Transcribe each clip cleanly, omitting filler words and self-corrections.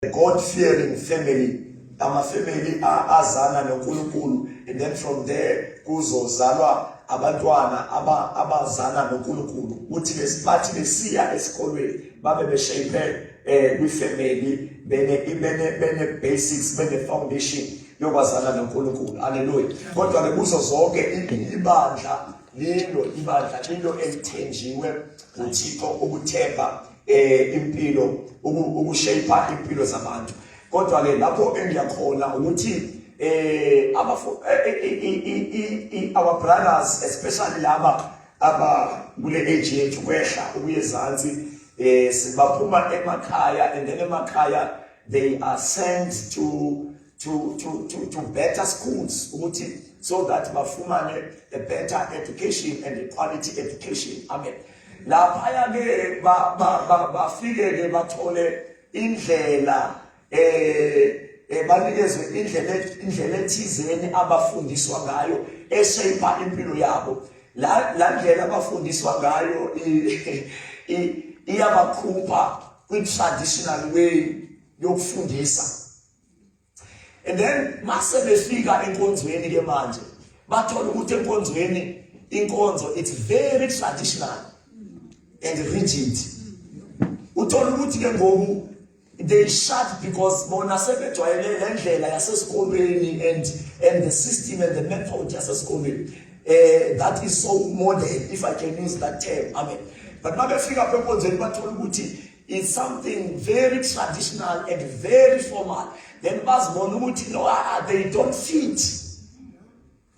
God-fearing family, family azana noNkulunkulu, and then from there kuzozalwa abantwana abazana noNkulunkulu. Uthi bathi besiya esikolweni babe beshape kwifamily bene basics bene foundation yokwazana noNkulunkulu. Hallelujah. Kodwa ke kuzo zonke ibandla lilo elithenjiwe uThixo ukuthemba impilo ukushape impilo zabantu. Kodwa ke lapho engiyakhona ukuthi our brothers, especially laba kule age yethu kwehla ukuyezansi sibaphuma emakhaya, and then emakhaya they are sent to better schools ukuthi so that bafumane a better education and a quality education. Amen. Laphaya ke bafike ke bathole indlela banikezwe indlela ethizeni abafundiswa ngayo eshape impilo yabo. La ndlela abafundiswa ngayo iyabakhupha kwi-traditional way yokufundisa. And then mase befika enkonzweni ke manje bathola ukuthi enkonzweni inkonzo it's very traditional and rigid. Uthola ukuthi ke ngoku they shut because bona sebejwayele lendlela yasesikolweni and the system and the method yasesikolweni that is so modern, if I can use that term. Amen. But mabefika kwenkonzweni bathola ukuthi it's something very traditional and very formal. Then bazibona ukuthi no, they don't fit.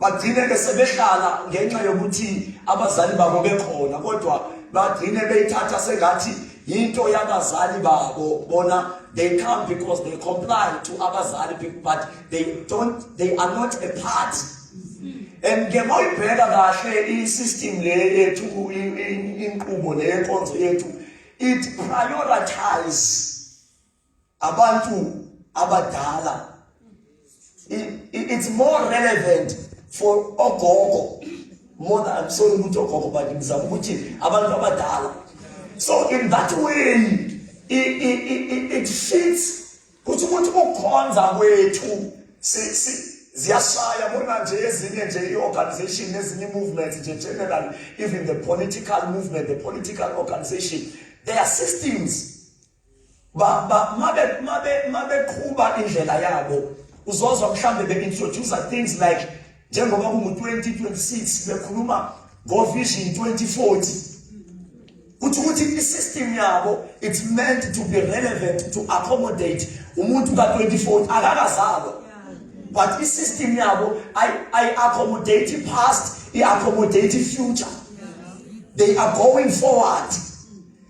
Bagcine ke sebehlala ngenxa yokuthi abazali babo bekhona, kodwa bagcine beyithatha sengathi into yabazali babo. Bona they come because they comply to abazali, but they are not a part. And ngemoyibheka kahle i-system le yethu inkqubo le yenkonzo yethu it prioritize abantu abadala. It's more relevant for ogogo more than, I'm sorry ukuthi ogogo, but ngizama ukuthi abantu abadala. So in that way it fits ukuthi umuntu ukukhonza kwethu ziyashaya bona nje ezinye nje i-organization ezinye movements nje generally, even the political movement, the political organization, their systems mabe qhuba indlela yabo uzozwa mhlambe be-introduce things like njengoba kungu-2026 bekhuluma ngo-vision 2040 ukuthi i-system yabo it's meant to be relevant to accommodate umuntu ka-2040 akakazalwa, but i-system yabo I-accommodate past, I-accommodate future. They are going forward.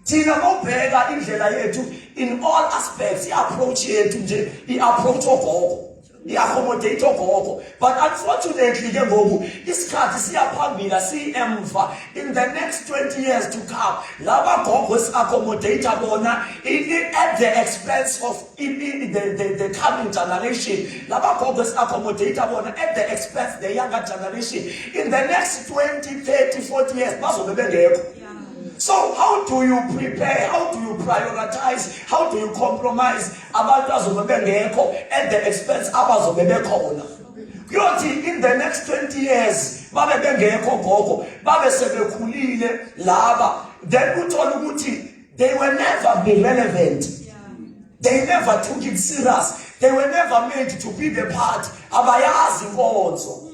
Thina mawubheka indlela yethu in all aspects, i-approach yethu nje i-approach ogogo, i-accommodate ogogo. But unfortunately ke ngoku isikhathi siyaphambili siyemva. In the next 20 years to come, laba gogo si-accommodate bona at the expense of the coming generation. Laba gogo si-accommodate bona at the expense the younger generation. In the next 20, 30, 40 years bazobe bengekho. So how do you prepare? How do you prioritize? How do you compromise abantu azobe bengekho at the expense abazobe bekhona? Kuyothi in the next 20 years babe bengekho gogo, babe sebekhulile laba, then uthola ukuthi they will never be relevant. They never took it serious. They were never made to be the part. Abayazi inkonzo.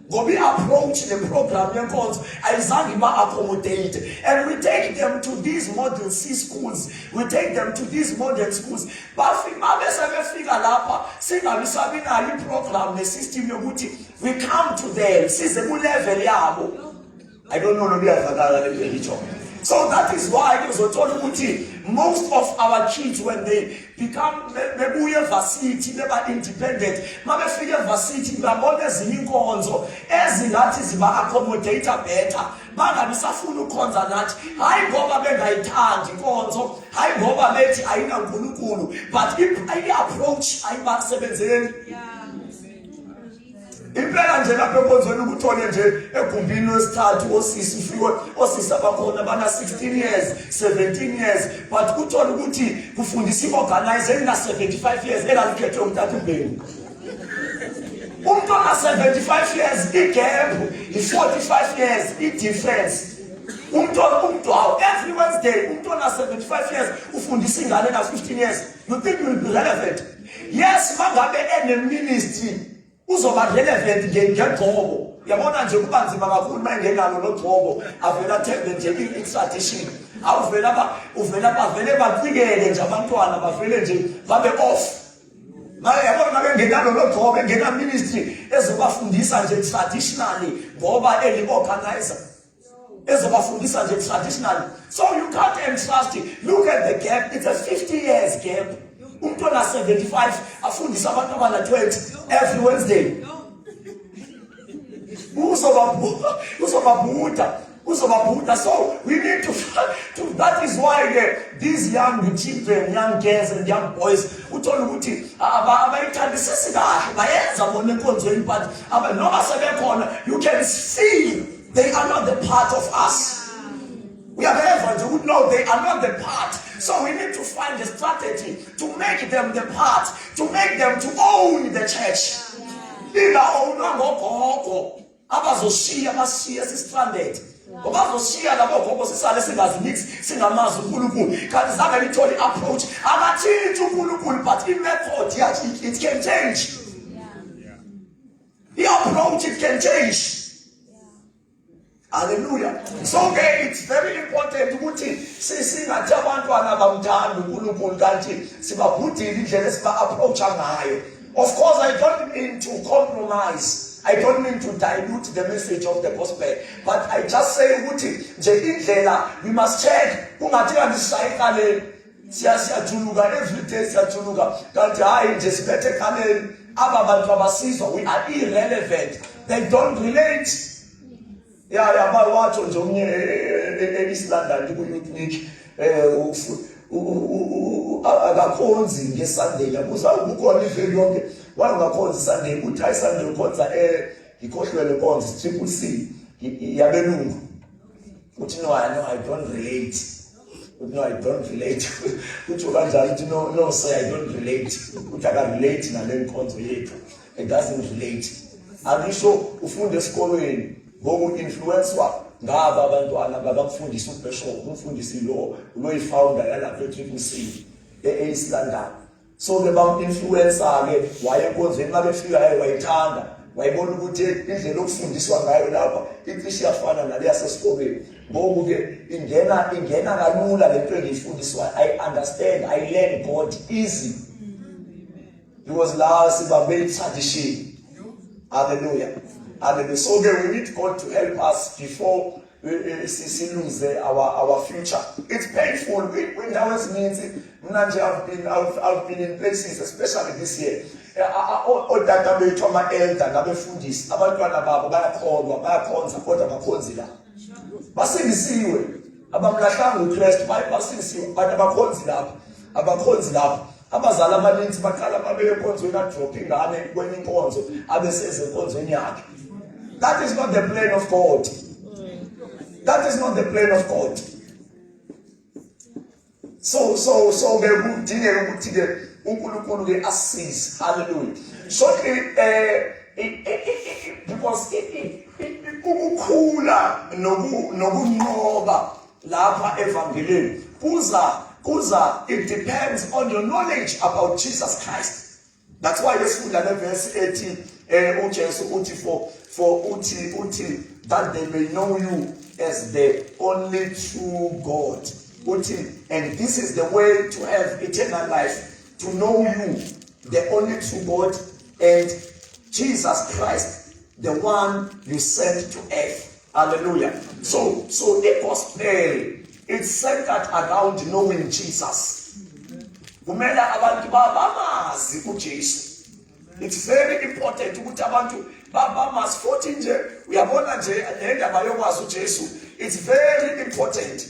Gobi approach the program yenkonzo ayizange ba-accommodate, and we take them to these model C schools, we take them to these modern schools. Bese befika lapha singabi sabinayo i-program ne-system yokuthi we come to them size ku-level yabo. I don't know noba iyavakala le ngitsho. So that is why uzothola ukuthi most of our kids, when they become bebuye varsity beba independent, mabefika evarsity babona ezinye inkonzo ezingathi ziba-accommodate better, bangabi safuna ukhonza nathi, hayi ngoba bengayithandi inkonzo, hayi ngoba bethi ayinaNkulunkulu, but i-approach ayibasebenzeli. impela nje lapho ekonzweni ukuthole nje egumbini lesithathu osisi ufike osisi abakhona bana 16 years 17 years but kuthola ukuthi kufundisa iorganize na 75 years elalikhethe umthathu ubheki umuntu ona 75 years igap i45 years idifference umuntu every Wednesday umuntu ona 75 years ufundisa ingane na 15 years you think you will be relevant? Yes, mangabe ene ministry uzoba relevant ngegqobo yabona nje kuba nzima kakhulu mangenalo logqobo avela thembe nje i-tradition uvela bavele bacikele nje abantwana bavele nje babe off manje yabona bengenalo logqobo engena ministry ezobafundisa nje traditionally ngoba eli-organizer ezobafundisa nje traditionally so you can't entrust it. Look at the gap, it's a 50 years gap. Umuntu ona 75 afundisa abantu abana 20 every Wednesday. Uzobabuta. So we need to that is why these young children, young girls and young boys uthola ukuthi abayithandisisi kahle bayenza bona enkonzweni but noma sebekhona you can see they are not the part of us. We are evangelists who know they are not the part. So we need to find a strategy to make them the part, to make them to own the church. Abazoshiya basiya sistranded. Abazoshiya labo gogo sisale singazinix singamazi uNkulunkulu. Kanti zange lithole approach. Abathini uNkulunkulu but in method it can change. The approach it can change. Hallelujah. So it's very important ukuthi singathi abantwana bamthanda uNkulunkulu kanti sibabhudile indlela esiba-approacha ngayo. Of course, I don't mean to compromise. I don't mean to dilute the message of the gospel. But I just say ukuthi nje indlela we must check. Kungathi andishaye ekaleni. Siyajuluka every day siyajuluka. Kanti hayi nje sibethe ekaleni. Aba bantu abasizwa we are irrelevant. They don't relate. Yeah, bawatsho nje omnye e-East London ku-Youth akakhonzi ngeSunday yabuza ukukhona iveli yonke wangakhonzi Sunday uthi hayi Sunday ukhonza ngikhohlwele konza triple C yabelungu uthi no I don't relate no I don't relate uthi kanjani uthi no say I don't relate uthi aka relate nale nkonzo yethu it doesn't relate akusho ufunde esikolweni ngoku influencewa ngaba abantwana babakufundisa uBishop umfundisi lo uyifounder yalapha eTriple C eEast London so ke bam influencer ke wayekonzeni mabefika wayithanda wayibona ukuthi indlela okufundiswa ngayo lapha icishe yafana naleya sesikolweni ngoku ke ingena kalula lento engiyifundiswa I understand I learn God easy because la sibambe tradition. Hallelujah. Hallelujah. So we need God to help us before we lose our future. It's painful. When that was means, I've been in places, especially this year. Odata bethu my elder nabefundisi abantwana babo bayakholwa bayakhonza kodwa bakhonzi la basindisiwe abamlahlanga uKristu basindisiwe abantu abakhonzi lapha abakhonzi lapha abazali abaninzi baqala babeke enkonzweni adrophe ingane kwenye inkonzo abeseze enkonzweni yakhe. That is not the plan of God. That is not the plan of God. So kudingeka ukuthi ke uNkulunkulu ke asisize. Hallelujah. Shortly because ukukhula nokunqoba lapha evangelini kuza it depends on your knowledge about Jesus Christ. That's why lesifunda leverse 18 uJesu uthi for uthi that they may know you as the only true God. Uthi, and this is the way to have eternal life, to know you, the only true God, and Jesus Christ, the one you sent to earth. Hallelujah. So the gospel, it's centered around knowing Jesus. Kumele abantu bamazi uJesu. It's very important ukuthi abantu bamazi futhi nje uyabona nje lendaba yokwazi uJesu. It's very important.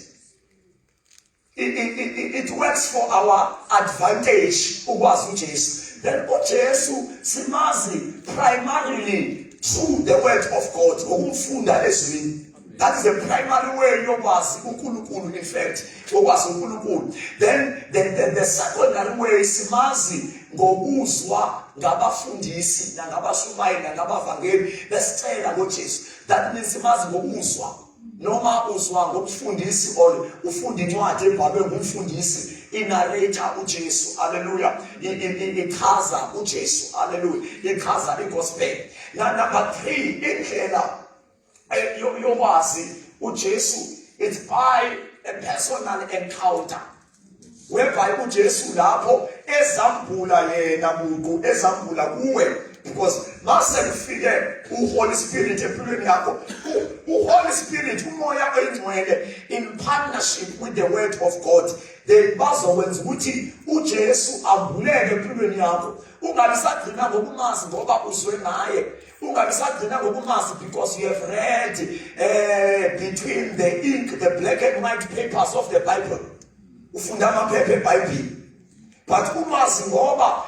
It works for our advantage ukwazi uJesu. Then uJesu simazi primarily through the word of God. Ukumfunda ezwini. That is the primary way yokwazi uNkulunkulu, in fact, yokwazi uNkulunkulu. Then the secondary way simazi ngokuzwa ngabafundisi nangabashumayeli nangabavangeli besicela ngoJesu. That means simazi ngokuzwa. Noma uzwa ngomfundisi or ufunda incwadi ebhalwe ngumfundisi, inarrator uJesu, hallelujah, ichaza uJesu, hallelujah, ichaza igospel. Number 3, indlela yokwazi uJesu, it's by a personal encounter, whereby uJesu lapho ezambula yena muntu, ezambula kuwe. Because mase kufike uHoly Spirit empilweni yakho, uHoly Spirit, umoya oyingcwele, in partnership with the word of God, they bazokwenza ukuthi uJesu ambuleke empilweni yakho. Ungabi sagcina ngokumazi ngoba uzwe naye, ungabi sagcina ngokumazi because you have read between the ink, the black and white papers of the Bible, ufunda amaphepha eBhayibheli. But umazi ngoba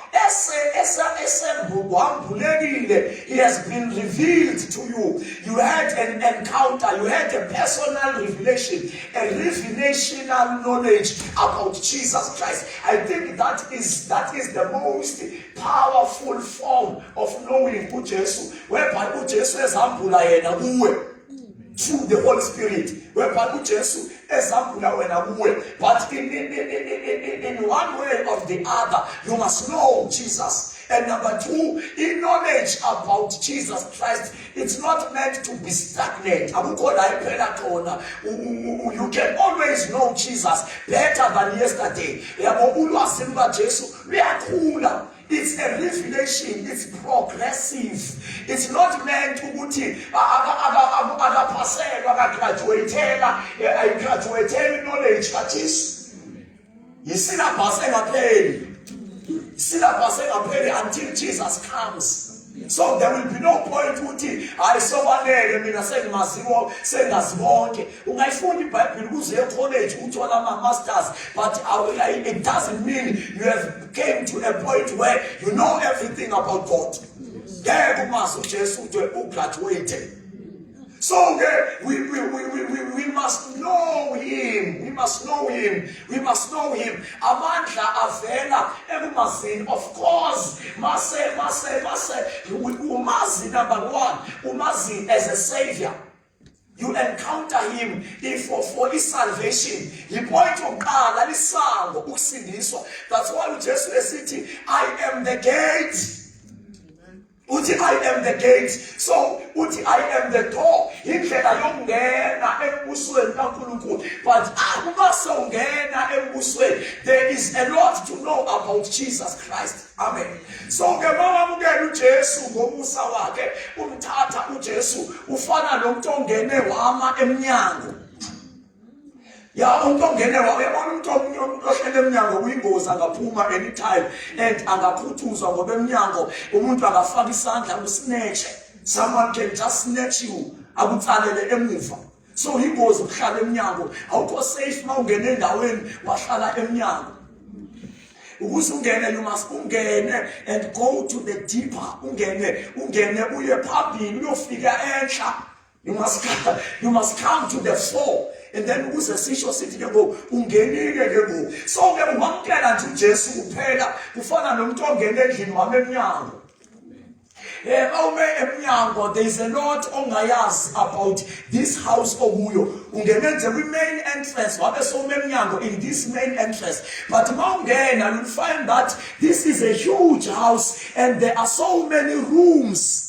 he has been revealed to you. You had an encounter, you had a personal revelation, a revelational knowledge about Jesus Christ. I think that is the most powerful form of knowing uJesu, whereby uJesu ezambula yena kuwe through the Holy Spirit, whereby uJesu ezambula wena kuwe. But in one way or the other, you must know Jesus. And number 2, in knowledge about Jesus Christ, it's not meant to be stagnant. You can always know Jesus better than yesterday. It's a revelation, it's progressive. It's not meant to graduate knowledge ka Jesu. Until Jesus comes. So there will be no point ukuthi ayisobanele mina sengimaziwo sengazibonke. Ungayifunda iBhayibheli kuze ecollege uthola ama masters, but it doesn't mean you have came to a point where you know everything about God. Ngeke umazi uJesu ugraduate. So we must know him. We must know him. We must know him. Amandla avela ekumazini. Of course, mase. Umazi number 1. Umazi as a savior. You encounter him for his salvation. He point to God, lisango ukusindiswa. That's why Jesus said, I am the gate. Uthi I am the gate. So uthi I am the door. Indlela yokungena embusweni kaNkulunkulu. But uma sewungena embusweni, there is a lot to know about Jesus Christ. Amen. So ke mawamukela uJesu ngomusa wakhe, umthatha uJesu ufana nomuntu ongene wama emnyango. Ya umuntu ongene wayabona umuntu ohlele emnyango kuyingozi, angaphuma anytime and angakhuthuzwa ngoba emnyango umuntu akafaka isandla usnatch. Someone can just snatch you akutsalele emuva. So ingozi ukuhlala emnyango, awukho safe mawungene endaweni wahlala emnyango. Ukuze ungene, you must ungene and go to the deeper. Ungene uye phambili uyofika enhla. You must come to the fore. And then uze sisho sithi ke ngo ungenike ke ngo. So ke ungamkela nje uJesu kuphela kufana nomuntu ongena endlini wame emnyango. There is a lot ongayazi about this house okuyo. Ungene nje kwi main entrance wabe so emnyango in this main entrance. But mawungena you'll find that this is a huge house and there are so many rooms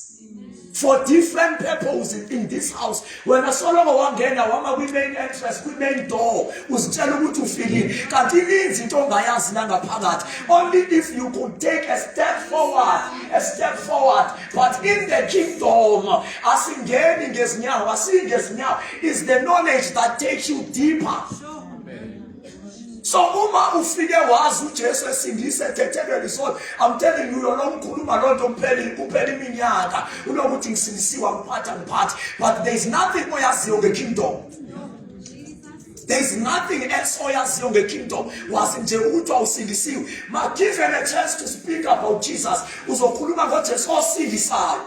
for different purposes in this house. When a solo wangena wama kwi main entrance, kwi main door, uzitshela ukuthi ufike. Kanti ininzi into ongayazi nangaphakathi. Only if you could take a step forward. But in the kingdom, asingeni ngezinyawo, is the knowledge that takes you deeper. So uma ufike wazi uJesu esindise ethethelwe lisono, I'm telling you, yona umkhuluma lonto kuphela iminyaka unokuthi ngisindisiwa ngiphatha. But there is nothing oyaziyo ngekingdom. There is nothing else oyaziyo ngekingdom. Wazi nje ukuthi awusindisiwe. Ma given a chance to speak about Jesus, uzokhuluma ngoJesu osindisayo.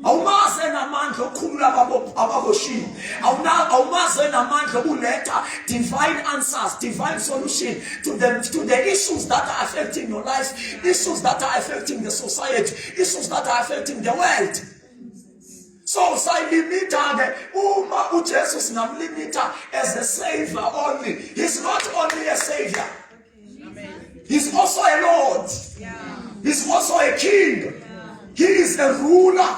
Awumaze namandla okukhulula ababoshiwe. Awumaze namandla okuleta divine answers, divine solution to the issues that are affecting your life, issues that are affecting the society, issues that are affecting the world. So sayilimita uma uJesu sinamlimita as a savior only. He's not only a savior. He's also a Lord. He's also a king. He is a ruler.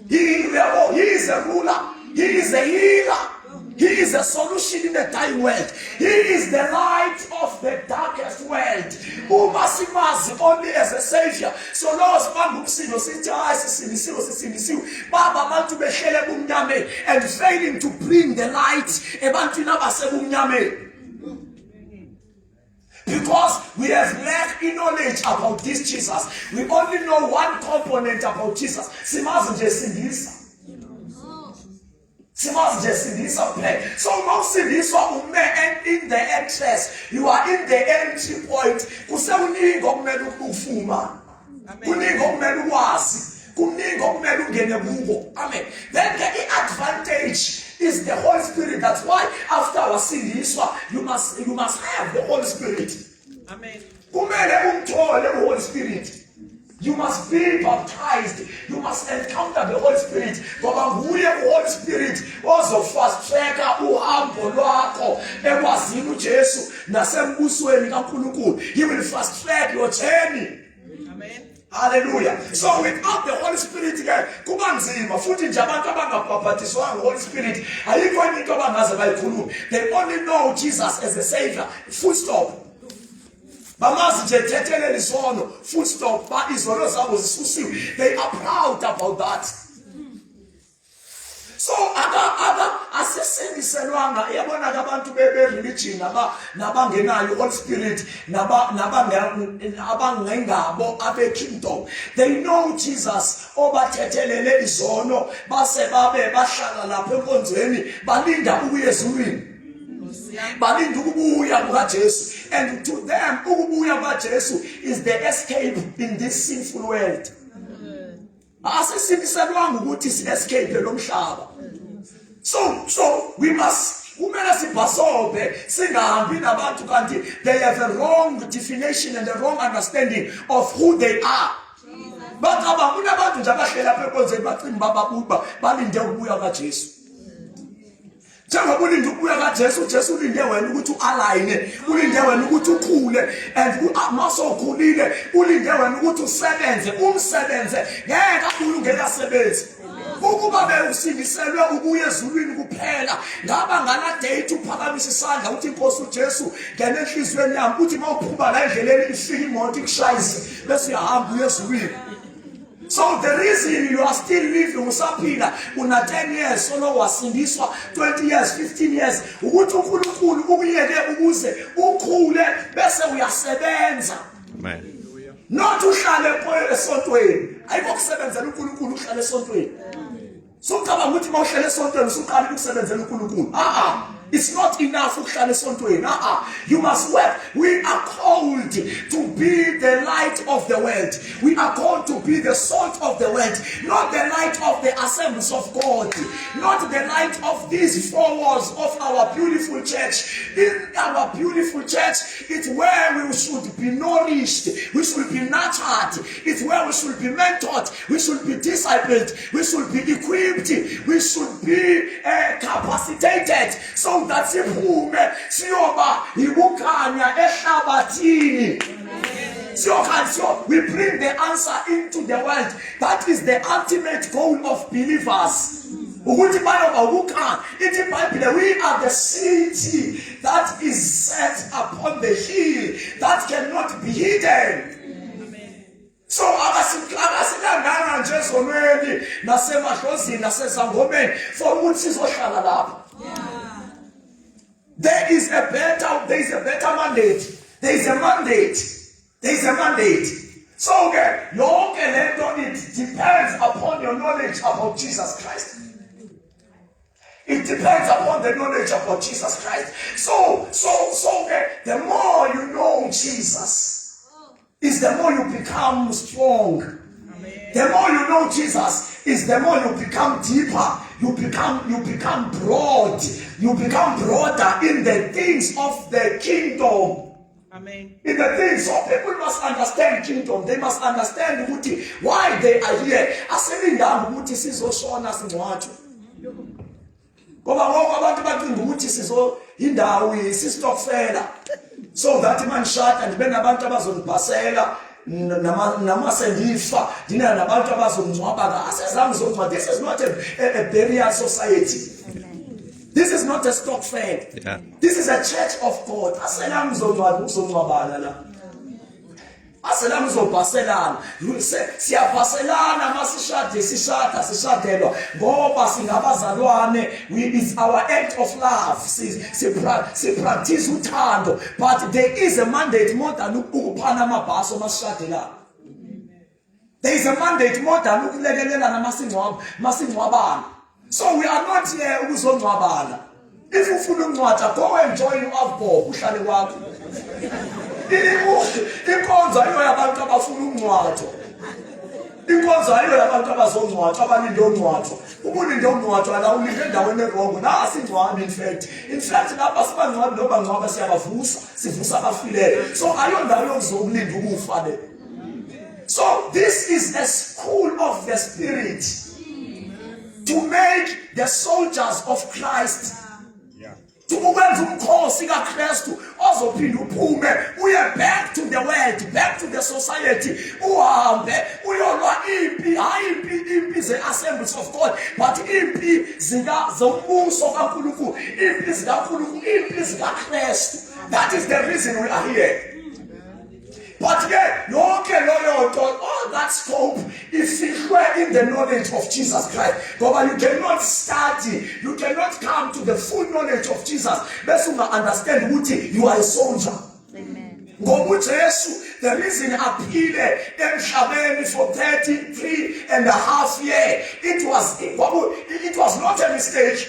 He is a ruler. He is a healer. He is a solution in the dying world. He is the light of the darkest world. Umasimazi only as a savior. So Lord, Baba abantu behlele bumnyame and failing to bring the light ebantwini abasebumnyame. Because we have lacked knowledge about this Jesus. We only know one component about Jesus. Simazi nje sindisa. Simazi nje sindisa play. So mawusindiswa ume in the entrance. You are in the entry point. Kusewuningi okumele ukufuma. Kuningi okumele ukwazi. Kuningi okumele ungene kubo. Amen. Then the advantage is the Holy Spirit. That's why after our sindiswa, you must have the Holy Spirit. Amen. Kumele umthole the Holy Spirit. You must be baptized. You must encounter the Holy Spirit. Ngoba nguye uHoly Spirit ozofast tracka uhambo lwakho ekwazini uJesu nasembusweni kaNkulunkulu. He will fast track your journey. Amen. Hallelujah. So without the Holy Spirit kuba nzima futhi nje abantu abangabhaphathizwanga Holy Spirit ayikho into abangaze bayikhuluma. They only know Jesus as a savior. Full stop. Bamazi nje thethelele isono. Full stop. Ba izono zabo zisusiwe. They are proud about that. So asisendiselwanga yabona abantu be-religion nabangenayo Holy Spirit nabangengabo abe-kingdom. They know Jesus obathethelele izono base babe bahlala lapha enkonzweni balinda ukuya ezulwini. Balinda ukubuya kukaJesu. And to them ukubuya kukaJesu is the escape in this sinful world. Asisendiselwanga ukuthi si-escape lomhlaba. So we must kumele sibhasobe singahambi nabantu kanti they have a wrong definition and a wrong understanding of who they are. But abantu nje abahlela lapha enkonzweni bacimba bababuba balinde ukubuya kaJesu. Njengoba ulinde ukubuya kaJesu, uJesu ulinde wena ukuthi ualign, ulinde wena ukuthi ukhule, and masokhulile ulinde wena ukuthi usebenze, umsebenze ngeke ungeke asebenze. Ukuba bewusindiselwe ukuya ezulwini kuphela, ngaba ngala date uphakamisa isandla uthi inkosi uJesu ngene enhlizweni yami uthi mawuphuma la endleleni ifika imoto ikushayise bese uyahamba uye ezulwini. So the reason you are still living usaphila una 10 years solo wasindiswa 20 years 15 years ukuthi uNkulunkulu ukuyeke ukuze ukhule bese uyasebenza. Amen. Not uhlale esontweni. Ayikokusebenzela uNkulunkulu uhlale esontweni. So kama muthi mawuhlale esontweni usuqala ukusebenzela uNkulunkulu. It's not enough ukuhlala esontweni. You must work. We are called to be the light of the world. We are called to be the salt of the world, not the light of the assemblies of God, not the light of these four walls of our beautiful church. In our beautiful church, it's where we should be nourished, we should be nurtured, it's where we should be mentored, we should be discipled, we should be equipped, we should be capacitated, so that siphume siyoba ibukhanya ehlabathini. So we bring the answer into the world. That is the ultimate goal of believers. We are the city that is set upon the hill that cannot be hidden. So akasilangana nje sonweni nasemahlozini nasezangomeni for ukuthi sizohlala lapha. There is a better mandate. There is a mandate. So your it depends upon your knowledge about Jesus Christ. It depends upon the knowledge about Jesus Christ. So the more you know Jesus, is the more you become strong. The more you know Jesus is the more you become deeper, you become broad, you become broader in the things of the kingdom. Amen. In the things, so people must understand kingdom. They must understand why they are here. Aselindawo ukuthi sizoshona singcwatshe. Ngoba ngoba abantu bacinga ukuthi sizo indawo yisistokfela. So that man shot and ben abantu abazongibhasela namasendifa dina nabantu abazongcwaba asezange zongcwaba. This is not a burial society. This is not a stock fair. Yeah. This is a church of God. Aselam uzongcwabana la. Aselam uzobhaselana. Siyabhaselana masishade sishadelwa ngoba singabazalwane. It's our act of love. Si practice uthando. But there is a mandate more than ukuphana amabhaso masishadela. There is a mandate more than ukulekelelana masingcwabana. So we are not here ukuzongcwabana. If ufuna ukungcwatha, go and join uAvbob uhlale wakho. Inkonzo ayiyo yabantu abafuna ukungcwatha. Inkonzo ayiyo yabantu abazongcwatha, abaninde ukungcwatha. Umuninde ukungcwatha la ulinde endaweni erongo. Na asingcwabi in fact lapha sibangcwabi noba ngcwaba siyabavusa, sivusa abafileyo. So ayondawo yokuzokulinda ukufa le. So this is a school of the spirit. To make the soldiers of Christ. To ukwenza umkhosi kaKristu ozophinda uphume uye back to the world, back to the society. Uhambe uyolwa impi, hayi impi ze-assemblies of God, but impi zombuso kaNkulunkulu, impi zikaNkulunkulu, impi zikaKristu. That is the reason we are here. But yet, all that scope is secret in the knowledge of Jesus Christ. But you cannot study, you cannot come to the full knowledge of Jesus. Best you understand what you are a soldier. Amen. The reason aphile emhlabeni for 33.5 years, it was not a mistake.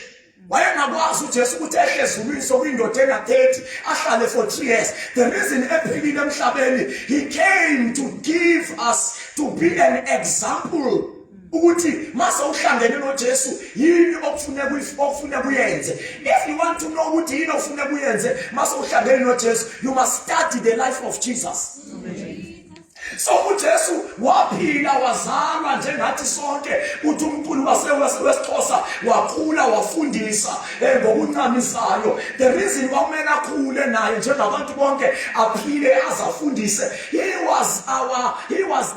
Wayengakwazi uJesu ukuthi ehle ezulwini sokwindoda ena-30 ahlale for 3 years. The reason ephilile emhlabeni, he came to give us, to be an example. Ukuthi mase uhlangene noJesu yini okufuneka uyenze. If you want to know ukuthi yini okufuneka uyenze mase uhlangene noJesu, you must study the life of Jesus. So uJesu waphila wazalwa njengathi sonke, uthi uNkulunkulu wesiXhosa wakhula wafundisa ngokuncamisayo. The reason wakumele akhule naye njengabantu bonke aphile azafundise, he was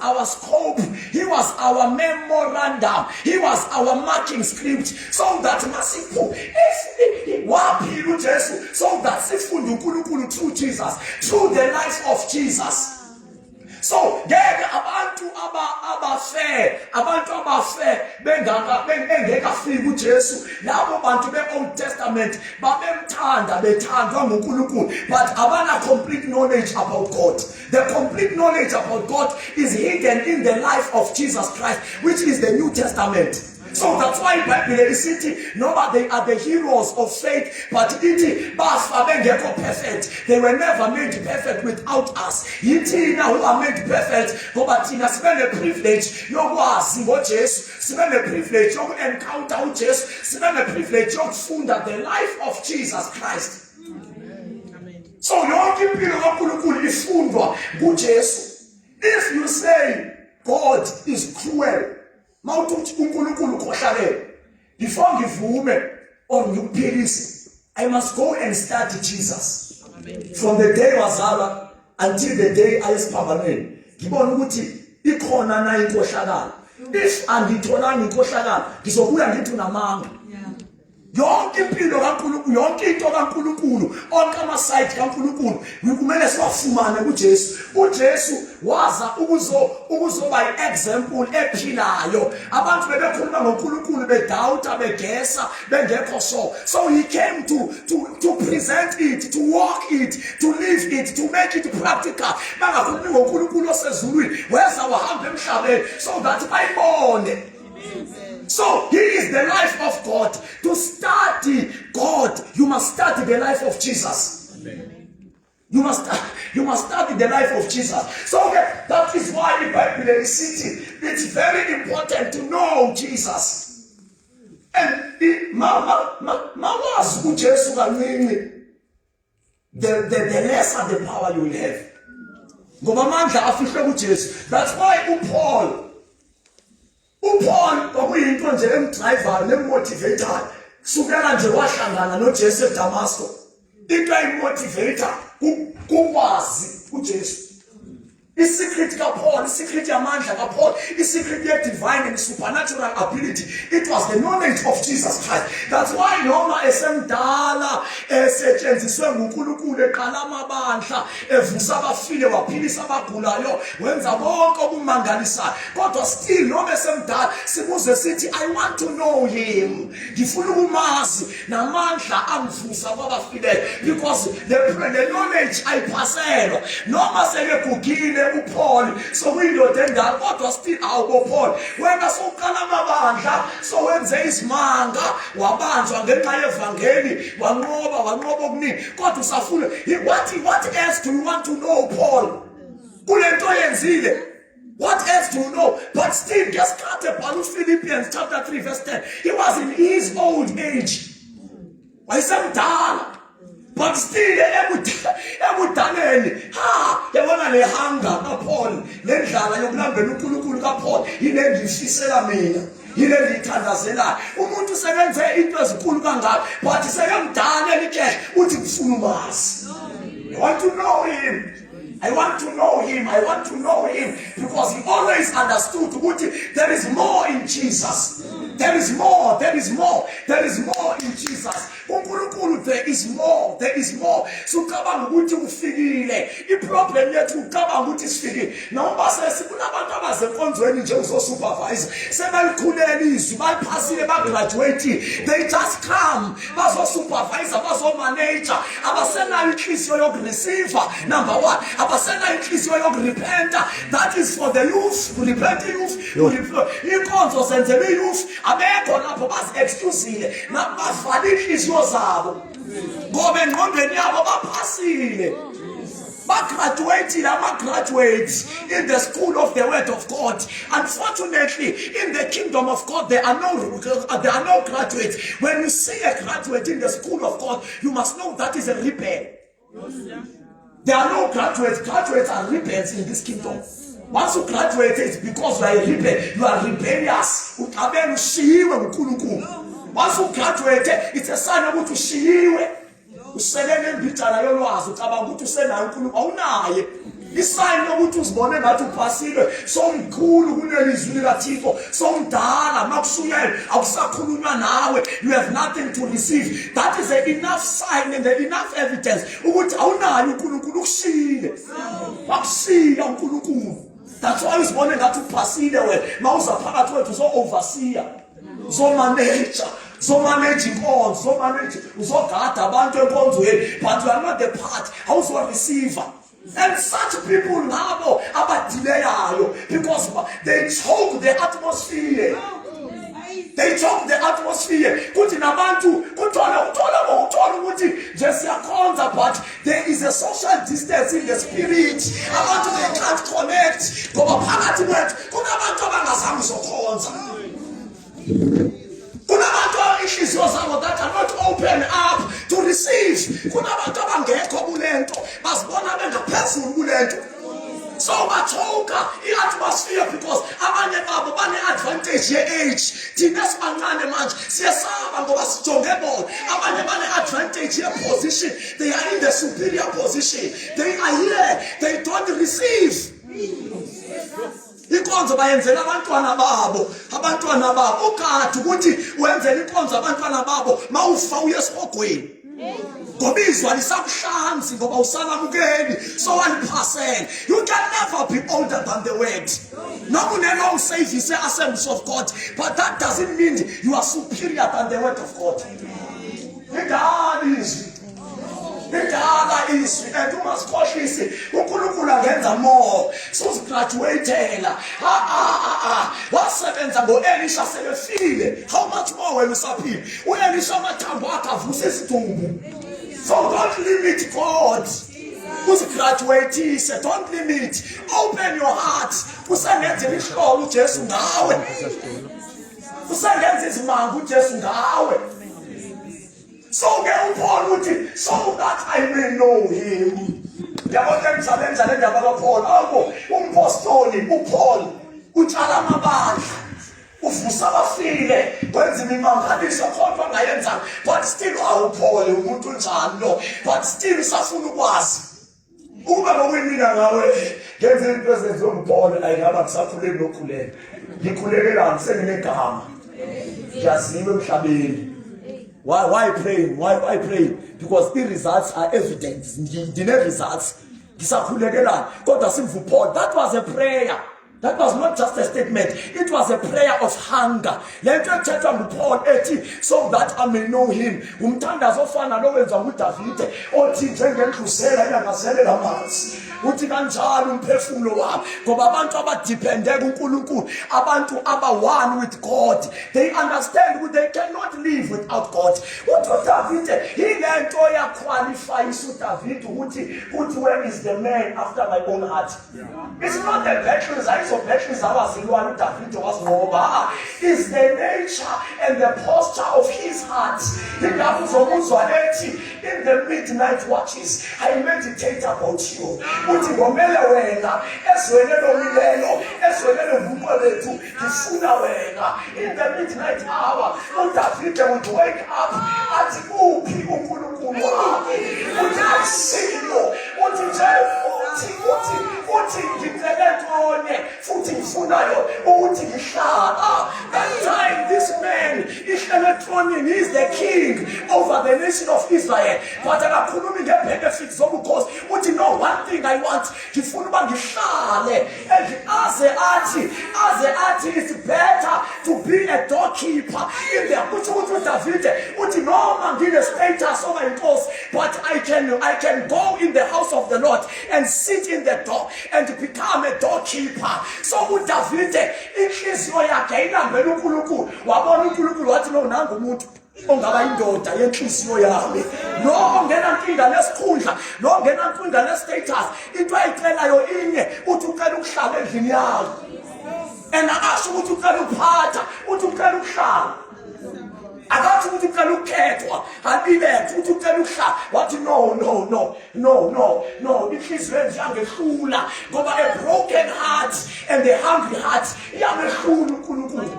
our scope, he was our memorandum, he was our marking script, so that masifu waphila uJesu, so that sifunde uNkulunkulu through Jesus, through the life of Jesus. So ngeke abantu abafe bengekafika uJesu, labo bantu be-Old Testament babemthanda bethandwa nguNkulunkulu, but abana complete knowledge about God. The complete knowledge about God is hidden in the life of Jesus Christ, which is the New Testament. So that's why Bible is city, nobody they are the heroes of faith, but perfect. They were never made perfect without us. Iti now who are made perfect, but in a spend a privilege, you was what Jesus, spend a privilege, you encounter Jesus, spend a privilege, you found the life of Jesus Christ. Amen. So you if you say God is cruel, before ngivume or ngiphilise, I must go and study Jesus. From the day wazalwa until the day ayesiphambanweni, ngibona ukuthi ikhona na inkohlakalo. If angitholanga inkohlakalo, ngizobuya ngithi unamanga. Yonke impilo kaNkulunkulu, yonke into kaNkulunkulu, onke amasayidi kaNkulunkulu kumele siwafumane kuJesu. uJesu waza ukuzoba i-example ephilayo. Abantu bebekhuluma ngoNkulunkulu bedoubt, begesa, bengekho so he came to present it, to walk it, to live it, to make it practical. Bangakhulumi ngoNkulunkulu osezulwini, weza wahamba emhlabeni so that bayibone. So he is the life of God. To study God, you must study the life of Jesus. Amen. You must study the life of Jesus. So that is why the Bible is sitting. It's very important to know Jesus. And the lesser the power you will have. That's why Paul kwakuyinto nje emdriver nemotivator sukela nje wahlangana noJesu eDamascus. Into ayimotivator ukwazi uJesu. Secret Paul, secret Yamandla Paul, secret divine and supernatural ability. It was the knowledge of Jesus Christ. That's why noma esemdala esetshenziswe nguNkulunkulu eqala amabandla evusa abafile waphilisa abagulayo wenza konke okumangalisayo. Kodwa still noma esemdala sibuze sithi I want to know him. Ngifuna ukumazi namandla amvusa kwabafile because the knowledge ayiphaselwa noma sekegugile uPaul so kuyindoda endala kodwa still awubo Paul wena soqala amabandla so wenze isimanga wabanjwa ngenxa yevangeli wanqoba okuningi kodwa usafuna what else do you want to know Paul kulento yenzile what else do you know but still just cut a Philippians chapter 3 verse 10 he was in his old age wayesemdala but still ebudaleni yabona le hunger kaPaul lendlala yokulambela uNkulunkulu kaPaul inendifisela mina yile ngithandazela umuntu sebenze into ezinkulu kangaka but sekemdala elikhe uthi kufuna umazi. I want to know him. I want to know him. I want to know him because he always understood that there is more in Jesus. There is more. There is more. There is more in Jesus. There is more. There is more. So cabanga ukuthi ufikile. I-problem yethu ucabanga ukuthi sifikile. Noma sesikunabantu abazenkonzweni nje uzosupervise. Sebalikhulele izwi, baphasile bagraduate. They just come. Bazosupervise, bazomanager. Abasenayo inhliziyo yokureceive. Number 1. Abasenayo inhliziyo yokurepenta. That is for the youth. Repent youth. Inkonzo zenzele youth. Abekho lapho bazi-excusile. Nabavale inhliziyo zabo. Ngoba engqondweni yabo baphasile. Graduates in the school of the word of God. Unfortunately, in the kingdom of God, there are no graduates. When you see a graduate in the school of God, you must know that is a rebel. There are no graduates. Graduates are rebels in this kingdom. Once you graduate, it's because you are a rebel. You are rebellious. Once you graduate, it's a sign of what you see. Uselele mbitana yolwazi ucabanga ukuthi usenayo uNkulunkulu awunaye isign yokuthi uzibone ngathi uphasile somkhulu kunelizwi likaThixo somdala makusuyela akusakhulunywa nawe you have nothing to receive. That is enough sign and enough evidence ukuthi awunayo uNkulunkulu ukushile makushiya uNkulunkulu. That's why uzibone ngathi uphasile wena mawuza phakathi wethu so overseer so manager so manage inkonzo, so manage uzogada abantu enkonzweni but you are not the part also receiver. And such people nabo abadileyayo because they choke the atmosphere. They choke the atmosphere. Kuthi nabantu uthola ukuthi nje siyakhonza but there is a social distance in the spirit. Abantu they can't connect ngoba phakathi kwethu kunabantu abangazange sokhonza. Kunabantu inhliziyo zabo that are not open up to receive. Kunabantu abangekho kulento bazibona bengaphezulu kulento. So bathoka i-atmosphere because abanye babo bane-advantage ye-age. Thina sibancane manje siyasaba ngoba sijonge bona. Abanye bane-advantage ye-position. They are in the superior position. They are here. They don't receive. Inkonzo bayenzela abantwana babo ukade ukuthi wenzela inkonzo abantwana babo mawufa uye esihogweni ngoba izwa lisakuhlanzi ngoba usalamukeli so waliphasela. You can never be older than the word. Noma unelong service Assemblies of God but that doesn't mean you are superior than the word of God. Idala izwi and ungasikhohlisi uNkulunkulu angenza more sozigraduatela wasebenza ngo-Elisha sebefile. How much more when usaphila uElisha amathambo akhe avuse isidumbu. So don't limit God. uzigraduate, don't limit. Open your heart. Usangenza isihlolo uJesu ngawe. Usangenza izimanga uJesu ngawe. So uPaul uthi, so that I may know him. Yabona emhlabeni le ndaba kaPaul, akho umpostoli uPaul utshala amabandla. Uvusa abafile, wenza imimangaliso kodwa ngayenza, but still awuPaul umuntu njani lo, but still safuna ukwazi. Uma ngokwimina ngawe, ngenze into ezenziwe nguPaul ayingaba kusakhuleni lokhulela. Ngikhulekelani senginegama. Ngiyaziwe emhlabeni. Why praying? Why praying? Because the results are evident. The results. Paul, that was a prayer. That was not just a statement. It was a prayer of hunger. Paul, so that I may know him. Uthi kanjalo umphefumulo wami ngoba abantu abadepende kuNkulunkulu, abantu aba-one with God, they understand that they cannot live without God. Uthi uDavide yilento yaqualifyisa uDavide ukuthi where is the man after my own heart. It's not the battles, battles awazilwana uDavide wazinqoba. It's the nature and the posture of his heart. In the midnight watches I meditate about you. Uthi ngomele wena eswelelo milelo eswelelo vumo lethu ngifuna wena. In the midnight hour uDavide would wake up athi uphi uNkulunkulu wami. Uthi I see you. Uthi ngicele futhi ngifunayo ukuthi ngihlala. That time this man he is the king over the nation of Israel, but akakhulumi ngebenefits zobukhosi. Uthi no, one thing I want, ngifuna uba ngihlale. And aze athi it's better to be a doorkeeper in the uthi Davide uthi noma ngine status over inkosi, but I can go in the house of the Lord and sit in the door and become a doorkeeper. So uDavide inhliziyo yakhe inambela uNkulunkulu, wabona uNkulunkulu wathi no, nangu umuntu ongaba indoda yenhliziyo yami, lo ongena inkinga lesikhundla, lo ongena inkinga lestatus, into ayicelayo inye, uthi ucela ukuhlala endlini yakho. And akasho ukuthi ucela ukuphatha, uthi ucela ukuhlala. Akathi ukuthi ucela ukukhethwa, alibethe uthi ucela ukuhlala. Wathi no, inhliziyo yangehlula ngoba a broken heart and a hungry heart iyamehlula uNkulunkulu.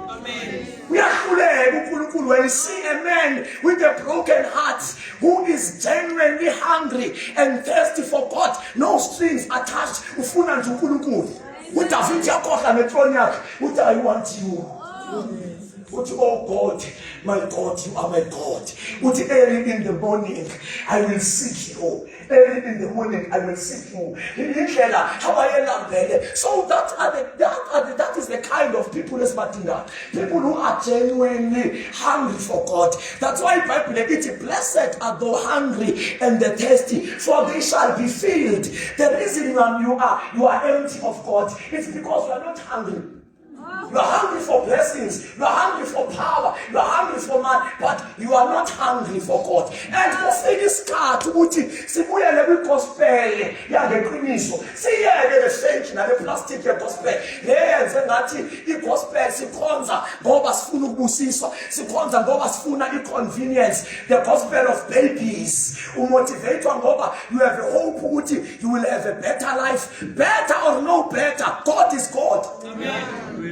When you see a man with a broken heart who is genuinely hungry and thirsty for God, no strings attached, ufuna nje uNkulunkulu. uDavide yakhohla nethrone yakhe uthi I want you. Uthi oh God, my God, you are my God. Uthi early in the morning I will seek you. Early in the morning I will seek you. So that is the kind of people people who are genuinely hungry for God. That's why the Bible says, blessed are the hungry and the thirsty, for they shall be filled. The reason you are empty of God is because you are not hungry. You are hungry for blessings, you are hungry for power, you are hungry for man, but you are not hungry for God. And kufika isikhathi ukuthi sibuyele kwigospel yangeqiniso, siyeke le fake nale plastic yegospel leyenze ngathi igospel sikhonza ngoba sifuna ukubusiswa, sikhonza ngoba sifuna iconvenience, the gospel of babies. Umotivator ngoba you have a hope ukuthi you will have a better life. Better or no better, God is God. Amen.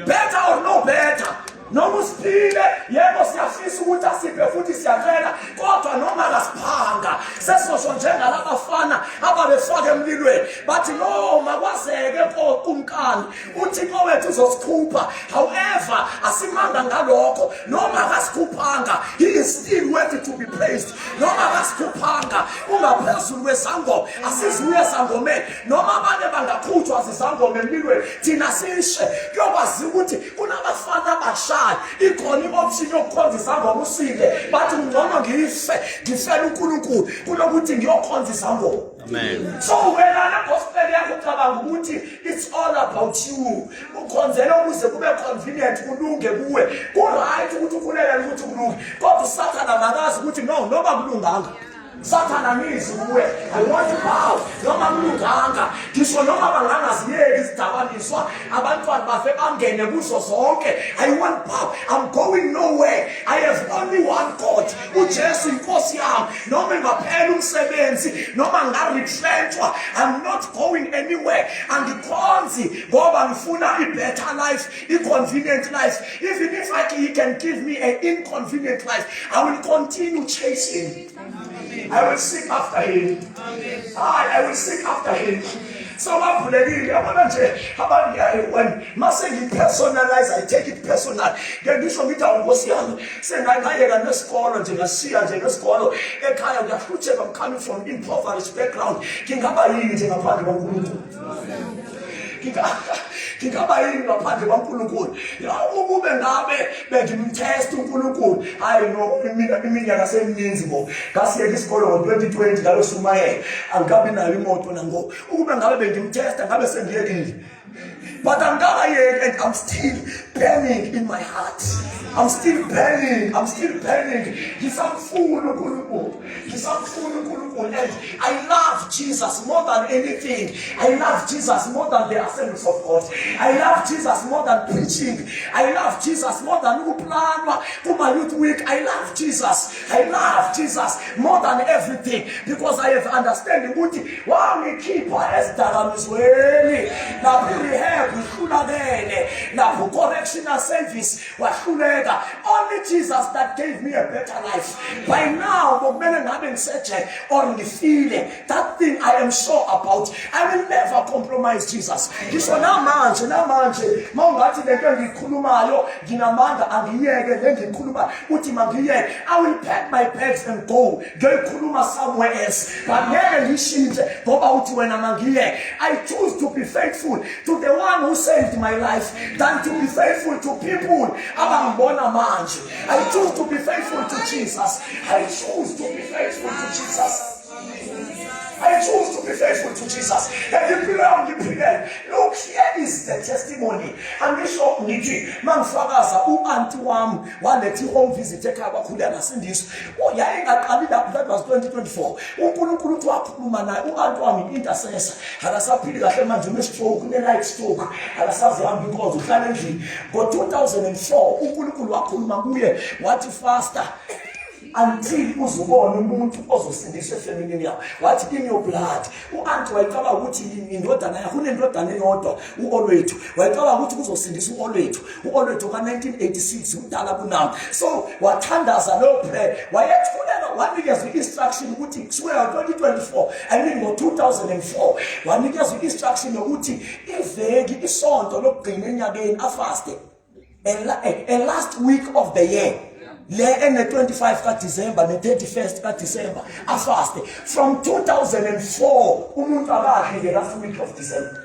Better or no better. Noma usiphile yebo siyafisa ukuthi asiphe futhi siyacela, kodwa noma akasiphanga sesosho njengalabafana ababefaka emlilweni bathi noma kwazeke kumkani uThixo wethu uzosikhupha. However asimanga ngalokho, noma akasikhuphanga he is still worthy to be praised. Noma akasikhuphanga ungaphezulu kwesangoma, asizibuye sangomeni, noma abanye bangakhutshwa zisangoma emlilweni thina sishe kuyokwazi ukuthi kunabafana abasha ikhona i-option yokukhonza isangoma usile, bathi ngcono ngifele uNkulunkulu kunokuthi ngiyokhonza isangoma. Amen. So wena na gospel yakho ucabanga ukuthi it's all about you, ukhonzela ukuze kube convenient kulunge kuwe, ku right ukuthi ukhulele ukuthi kulunge, kodwa uSathana makazi ukuthi no, noba kulunganga Satan angizuwe. I want to bow. Noma kulunganga. Ngisho noma bangangaziyeki izidakamizwa. Abantwana bafebangene kuzo zonke. I want bow. I'm going nowhere. I have only one God. uJesu inkosi yami. Noma ngaphela umsebenzi, noma ngaretrenchwa, I'm not going anywhere. Angikhonzi ngoba ngifuna a better life, a convenient life. Even if he can give me an inconvenient life, I will continue chasing. I will seek after him. I will seek after him. So when must personalize, I take it personal. Then this will be down was young. Saying I got a scholar, and a seer, and a scholar, a kind of future. I'm coming from impoverished background. King Habayi in a part of ngingaba yini ngaphandle kwaNkulunkulu ube ngabe bengimtest uNkulunkulu hayi no iminyaka semininzi bo ngasiyeka isikole ngo2020 ngalo Sumayela angabe nayo imoto nango ube ngabe bengimtesta ngabe sengiyekile but and I'm still burning in my heart. I'm still burning. And I love Jesus more than anything. I love Jesus more than the assemblies of God. I love Jesus more than preaching. I love Jesus more than Uplanwa, Kuma Youth Week. I love Jesus more than everything because I have understanding. Wow, we keep our Esdaramizweli. Now we have now correctional service. Only Jesus that gave me a better life. By now, I'm having such on the feeling that thing I am sure about. I will never compromise Jesus. This one now manje. Mangati ngikhulumayo nginamanga angiyeke lengikhuluma uthi mangiyeke. I will pack my bags and go. Ngikhuluma somewhere else. But ngeke ngishintshe ngoba uthi wena mangiyeke. I choose to be faithful to the one who saved my life than to be faithful to people abangibona manje. I choose to be faithful to Jesus. I choose to be faithful to Jesus. And look, here is the testimony. And this shop niti mangfakaza uanti wami walethi home visit ekhaya bakhulu ngasindiswa. Yayingaqalile that was 2024. uNkulunkulu uthi wakhuluma naye uanti wami intercessor. Akasaphili kahle manje une-stroke, une-light stroke. Akasazihamba inkonzo uhlala endlini. Ngo-2004 uNkulunkulu wakhuluma kuye wathi faster until uzubona umuntu ozosindiswa efamilini yakho. Wathi in your blood uanti wayicaba ukuthi indodana yakho unendodana eyodwa uOlwethu. Wayicaba ukuthi kuzosindiswa uOlwethu ka1986 umdala kunami. So wathandaza lo prayer wayethuleka wanikezwa instruction ukuthi kusukela 2024 I mean ngo2004 wanikezwa instruction ukuthi iveki isonto lokugcina enyakeni afaste and last week of the year the 25th ka December the 31st ka December afaste from 2004 umuntu akadli the last week of December.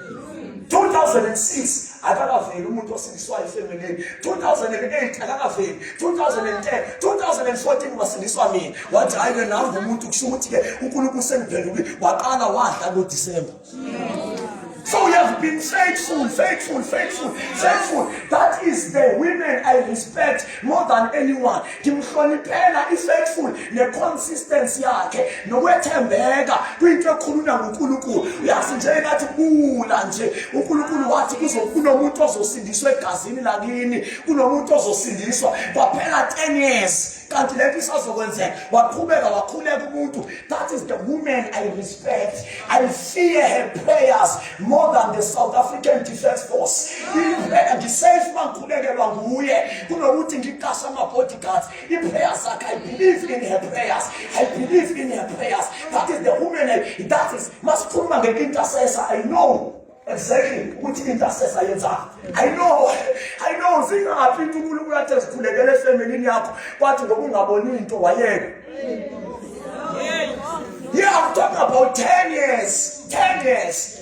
2006 akakaveli umuntu osindiswa efamily. 2008 akakaveli. 2010 2014 wasindiswa mina wathi hayi nangu umuntu kusho ukuthi ke uNkulunkulu sengiphendule waqala wadla ngo December. So we have been faithful. That is the women I respect more than anyone. Ngimhloniphela faithful ne-consistency yakhe nokwethembeka kwinto ekhulunywa nguNkulunkulu. Uyazi nje ngathi kula nje uNkulunkulu wathi kunomuntu ozosindiswa egazini lakini, kunomuntu ozosindiswa kwaphela 10 years. Kanti lethi isazokwenzeka waqhubeka wakhuleka umuntu. That is the woman I respect. I fear her prayers more than the South African Defence Force. Ngisafe mangikhulekelwa nguye kunokuthi ngiqashe ama-bodyguards. I-prayers zakhe, I believe in her prayers. That is the woman. That is masikhuluma nge-intercessor. I know exactly ukuthi intercessor yenza. I know zingaphi into uNkulunkulu athi sikhulekele efamilini yakho kwathi ngoba ungaboni into wayeka. Yeah, I'm talking about 10 years. 10 years.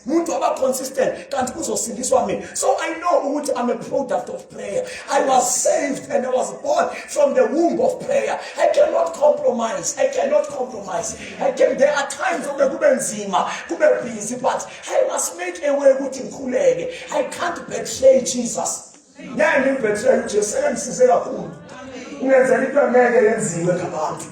Muntu aba consistent kanti kuzosindiswa mina. So I know ukuthi I'm a product of prayer. I was saved and I was born from the womb of prayer. I cannot compromise. There are times when kube nzima, kube busy, but I must make a way ukuthi ngikhuleke. I can't betray Jesus. Yeah, I betray Jesus. Sengisize kakhulu. Ungenzela into ngeke yenziwe ngabantu.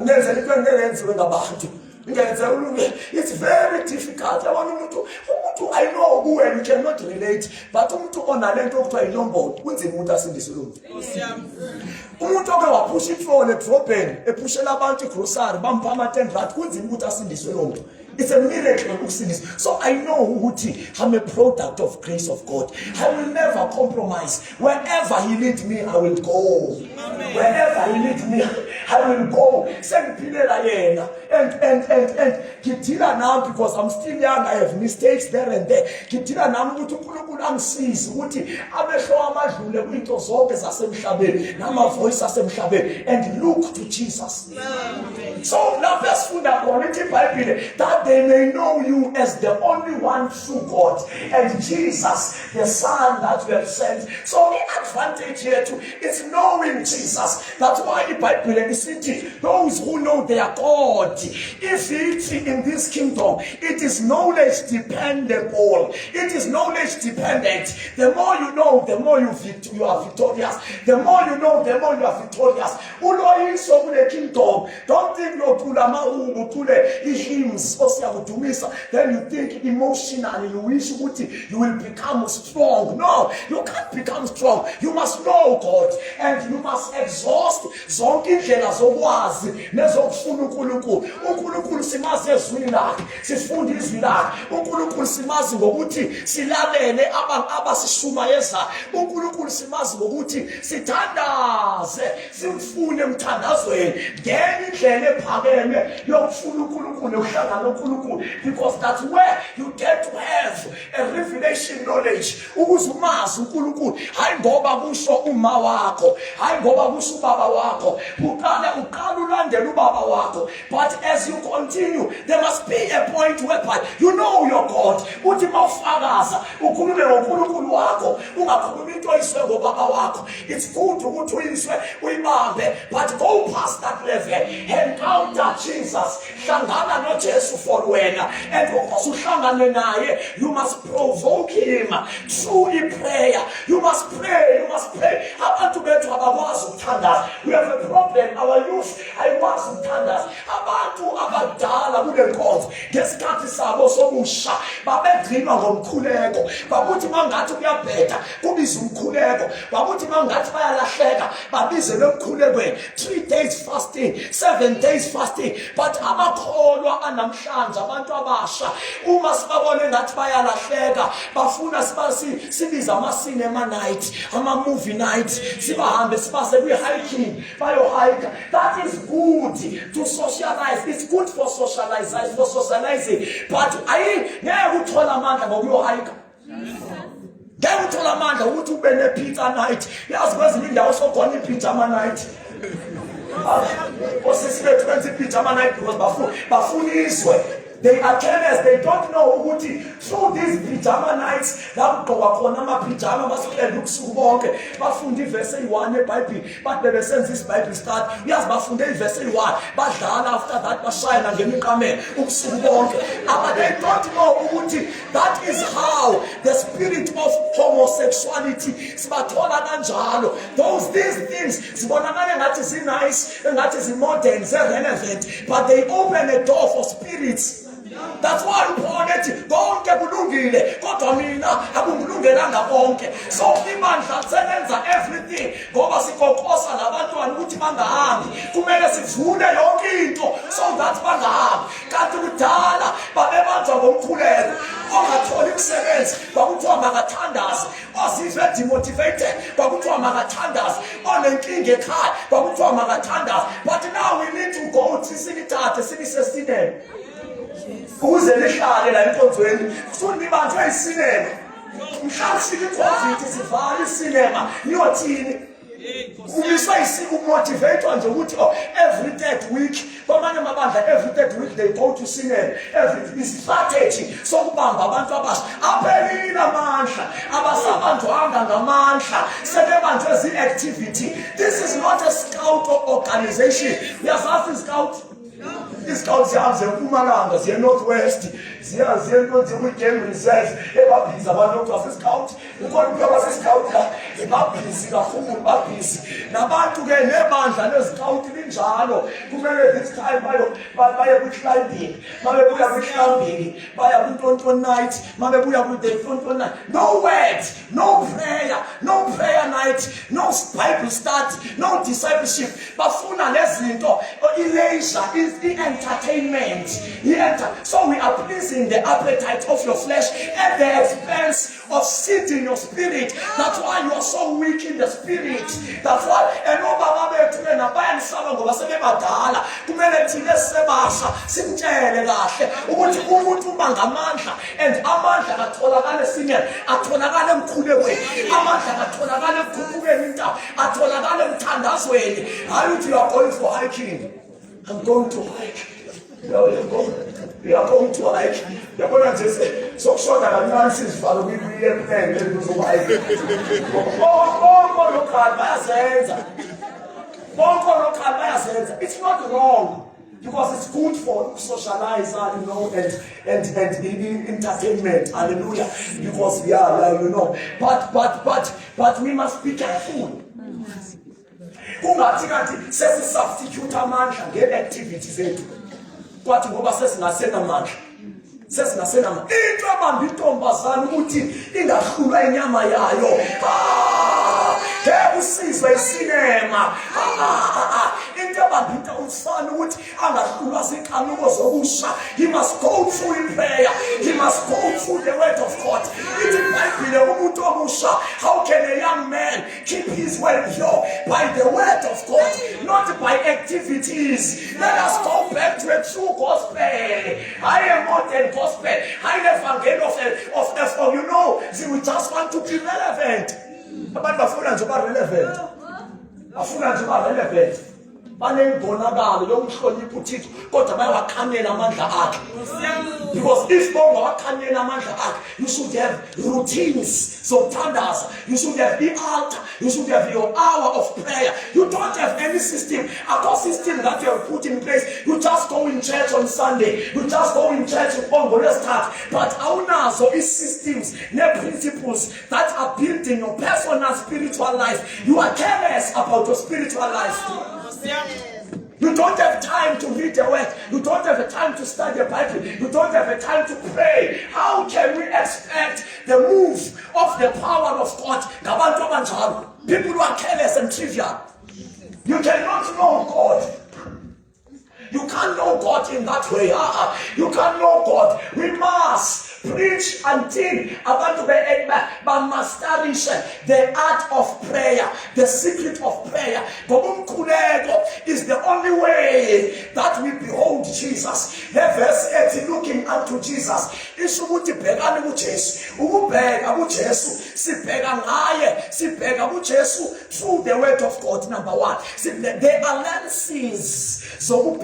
ungenzela into engenziwe ngabantu. It's very difficult. I know who and you cannot relate, but umuntu onalento okuthiwa ilombolo kunzima ukuthi asindise lo muntu. Umuntu oke wapusha iphone edrobheni ephushela abantu igrocery bampa ama-10 rand kunzima ukuthi asindiswe lo muntu. It's a miracle ukusindiswa. So I know ukuthi I'm a product of grace of God. I will never compromise. Wherever he leads me, I will go. Amen. Wherever he leads me, I will go. Sengiphilela yena and ngidila now because I'm still young. I have mistakes there and there. Ngidila nami ukuthi uNkulunkulu angisize ukuthi amehlo amadlule kwinto zonke zasemhlabeni nama-voice asemhlabeni and look to Jesus. Amen. So now let's funda khona ithi iBhayibhile that they may know you as the only one true God and Jesus the Son that you have sent. So the advantage here too is knowing Jesus. That's why iBhayibhile isithi those who know their God, if it's in this kingdom, it is knowledge dependable. It is knowledge dependent. The more you know, the more you are victorious. The more you know, the more you are victorious. Uloyiso kule kingdom. Don't think lokula maungu tule hymns osiyakudumisa. Then you think emotionally you wish you will become strong. No, you can't become strong. You must know God and you must exhaust zonke indlela zokwazi nezokufuna uNkulunkulu. uNkulunkulu simazi ezwini lakhe, sifunda izwi lakhe. uNkulunkulu simazi ngokuthi silalele abasishumayeza. uNkulunkulu simazi ngokuthi sithandaze, simfune emthandazweni ngenye indlela ephakeme yokufuna uNkulunkulu nokuhlangana noNkulunkulu, because that's where you get to have a revelation knowledge. Ukuze umazi uNkulunkulu hayi ngoba kusho uma wakho, hayi ngoba kusho ubaba wakho, uqala ulandela ubaba wakho. But as you continue, there must be a point whereby you know your God. Uthi mawufakaza ukhulume ngoNkulunkulu wakho, ungakhulumi into oyiswe ngobaba wakho. It's good ukuthi uyiswe uyibambe, but go past that level. Encounter Jesus. Hlangana noJesu for wena, and ukuze uhlangane naye you must provoke him through in prayer. You must pray. You must pray. Abantu bethu abakwazi ukuthandaza. We have a problem. Our youth ayikwazi ukuthandaza. Abantu abadala kule nkonzo ngesikhathi sabo sobusha babegcinwa ngomkhuleko. Bakuthi mangathi kuyabheda kubiza umkhuleko. Bakuthi mangathi bayalahleka babize lomkhulekweni. 3 days fasting, 7 days fasting. But amakholwa anamhlanje abantu abasha uma sibabone ngathi bayalahleka bafuna sibiza ama-cinema night, ama-movie night, sibahambe sibase kwi-hiking bayo-hike. That is good to socialize. It's good for socializing. But ngeke uthole amandla ngokuyo-hike. Ngeke uthole amandla ukuthi ube ne-pizza night. Yazi kwezinye indawo sokhona i-pizza night. Osisi bethu benza i-pizza night because bafuniswe. They are careless. They don't know ukuthi through these pajama nights lapho khona ama-pajama basipenda ubusuku bonke bafunda ivesi eyi-1 eBhayibheli but bebesenza isiBhayibheli study. Uyazi bafunde ivesi eyi-1 badlala after that bashayela ngemiqamelo ubusuku bonke. But they don't know ukuthi that is how the spirit of homosexuality sibathola kanjalo. These things zibonakala engathi zi-nice, engathi zi-modern, zi-relevant, but they open a door for spirits. That's why uphone ethi konke kulungile kodwa mina akungilungelanga konke. So ibandla selenza everything ngoba sikokosa labantwana ukuthi bangahambi. Kumele sivune yonke into so that bangahambi. Kanti kudala babebanjwa ngomkhuleko, ongatholi umsebenzi kwakuthiwa makathandaze, ozizwe demotivated kwakuthiwa makathandaze, onenkinga ekhaya kwakuthiwa makathandaze. But now we need to go to sikithathe sibisesinene ukuze lihlale la enkonzweni. Kufuna ibanjwe isinema. Mhlawumbe sikho sivale isinema niyothini. Umiswa isiko motivator nje ukuthi every third week kwamanye amabandla every third week they go to cinema. Every strategy sokubamba abantu abasha aphelile amandla abasabanjwanga ngamandla sebebanjwe zi-activity. This is not a scout organization. Uyazazi scout? Isikhawu zihambe eMpumalanga ziye Northwest ziye kwi-game reserve ebabhiza abantu ukuthi wasescout ukhona umuntu wasescout la babhizi kakhulu, babhizi nabantu ke nebandla lezikawuti linjalo kumele this time baye ku-climbing, mabebuya ku-climbing baya ku-tonto night, mabebuya ku-the tonto night, no word, no prayer night, no Bible study, no discipleship. Bafuna lezinto, leisure, entertainment. So we are pleasing the appetite of your flesh at the expense of seeding your spirit. That's why you are so weak in the spirit. That's why obaba bethu na bayanisaba ngoba sebebadala. Kumele thina sebasha simtshele kahle ukuthi umuntu ubangamandla, and amandla atholakala esimeni, atholakala emkhulekweni, amandla atholakala ekukhupukeni intaba, atholakala emthandazweni. Hayi uthi you are going for hiking. I'm going to hike. We are going to hike. You're going to say, so sure that I'm not saying, Father, we are playing, let us go hike. It's not wrong, because it's good for socialize, you know, and entertainment, hallelujah. Because we are, you know, but we must be careful. Ungathi kanti sesisubstitute amandla nge-activity zethu kwathi ngoba sesingasenamandla into abamba intombazana ukuthi ingahlulwa inyama yayo usizwe isinema into abamba umfana ukuthi angahlulwa ziqhamuko zobusha. He must go through in prayer, he must go through the word of God. Ithi iBhayibhile umuntu obusha, how can a young man keep his well pure? By the word of God, not by activities. Let us go back to a true gospel. I am modern gospel. I never get of you know, we just want to be relevant. Abantu bafuna nje ba relevant. Bafuna nje ba relevant. Banembonakalo yomhlonipha uThixo kodwa bayawakhamela amandla akhe. Because if bonga wakhamela amandla akhe, you should have routines zokuthandaza, you should have the altar, you should have your hour of prayer. You don't have any system, a system that you have put in place. You just go in church on Sunday, you just go in church on the start, but awunazo systems ne principles that are building your personal spiritual life. You are careless about your spiritual life. You don't have time to read the word. You don't have the time to study the Bible. You don't have the time to pray. How can we expect the move of the power of God? People who are careless and trivial. You cannot know God. You can't know God in that way. You can't know God. We must preach until but must establish the art of prayer, the secret of prayer. Is the only way that we behold Jesus. The verse 8, looking unto Jesus. Through the word of God. Number one, there are lenses. So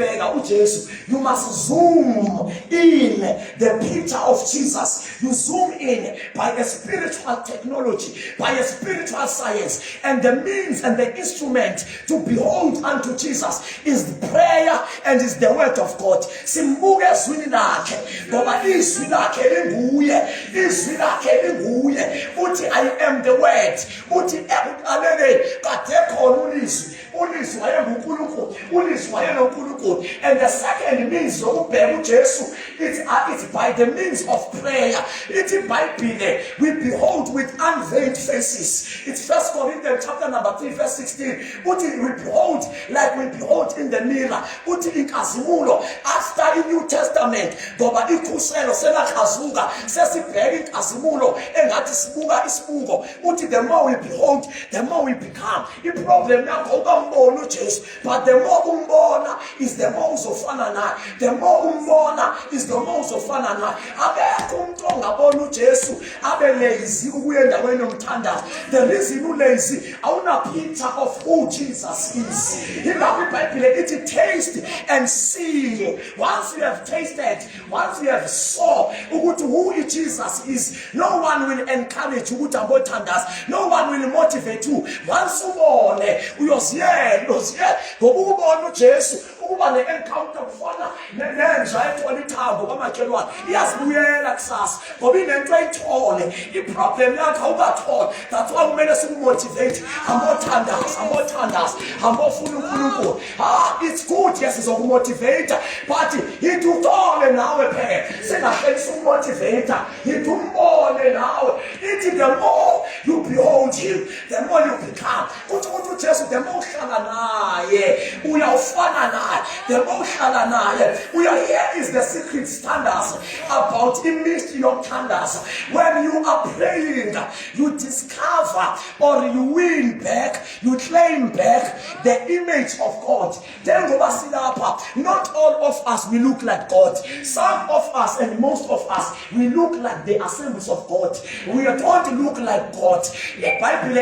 you must zoom in the picture of Jesus. You zoom in by a spiritual technology, by a spiritual science, and the means and the instrument to behold unto Jesus is the prayer and is the word of God. Simbuke ezwini lakhe ngoba izwi lakhe linguye, izwi lakhe linguye. Uthi I am the word. Uthi ekuqaleni kade khona ulizwi. Ulizwi wayenguNkulunkulu, ulizwi wayeNkulunkulu. And the second means zokubheka uJesu, it's by the means of prayer. It's in Bible we behold with unveiled faces. It's 1 Corinthians chapter number 3 verse 16. Uthi we behold like we behold in the mirror. Uthi inkazimulo after the New Testament ngoba ikhuselo selakhazuka sesibheka inkazimulo engathi sibuka isibuko. Uthi the more we behold, the more we become. The problem yakho but the more umbona is the more uzofana naye. The more umbona is the more uzofana naye. Akekho umuntu ongabona uJesu abe lazy ukuya endaweni yomthandazo. The reason u lazy awuna picture of who Jesus is. In the Bible it taste and see. Once you have tasted, once you have saw ukuthi who Jesus is, no one will encourage you ukuthi abothandaza. No one will motivate you. Once ubone uyosiye ngoba ubona uJesu uba ne-encounter kufana nenja ethola ithambo kwamakhelwane iyazibuyela kusasa ngoba inento ayithole. Iproblem yakho awukatholi. That's why kumele sikumotivate. Ambothandaza ambofuna uNkulunkulu. It's good yes sizokumotivate but yithi uthole nawe phela singahlelisa ukumotivate yithi umbone nawe. Ithi the more you behold him the more you become. Kuthi uJesu the more uhlala naye uyawufana naye. The more uhlala naye here is the secret standards about the mystery of thunders. When you are praying you discover or you win back, you claim back the image of God. Then go back silapha. Not all of us we look like God. Some of us and most of us we look like the assemblies of God. We don't look like God. The Bible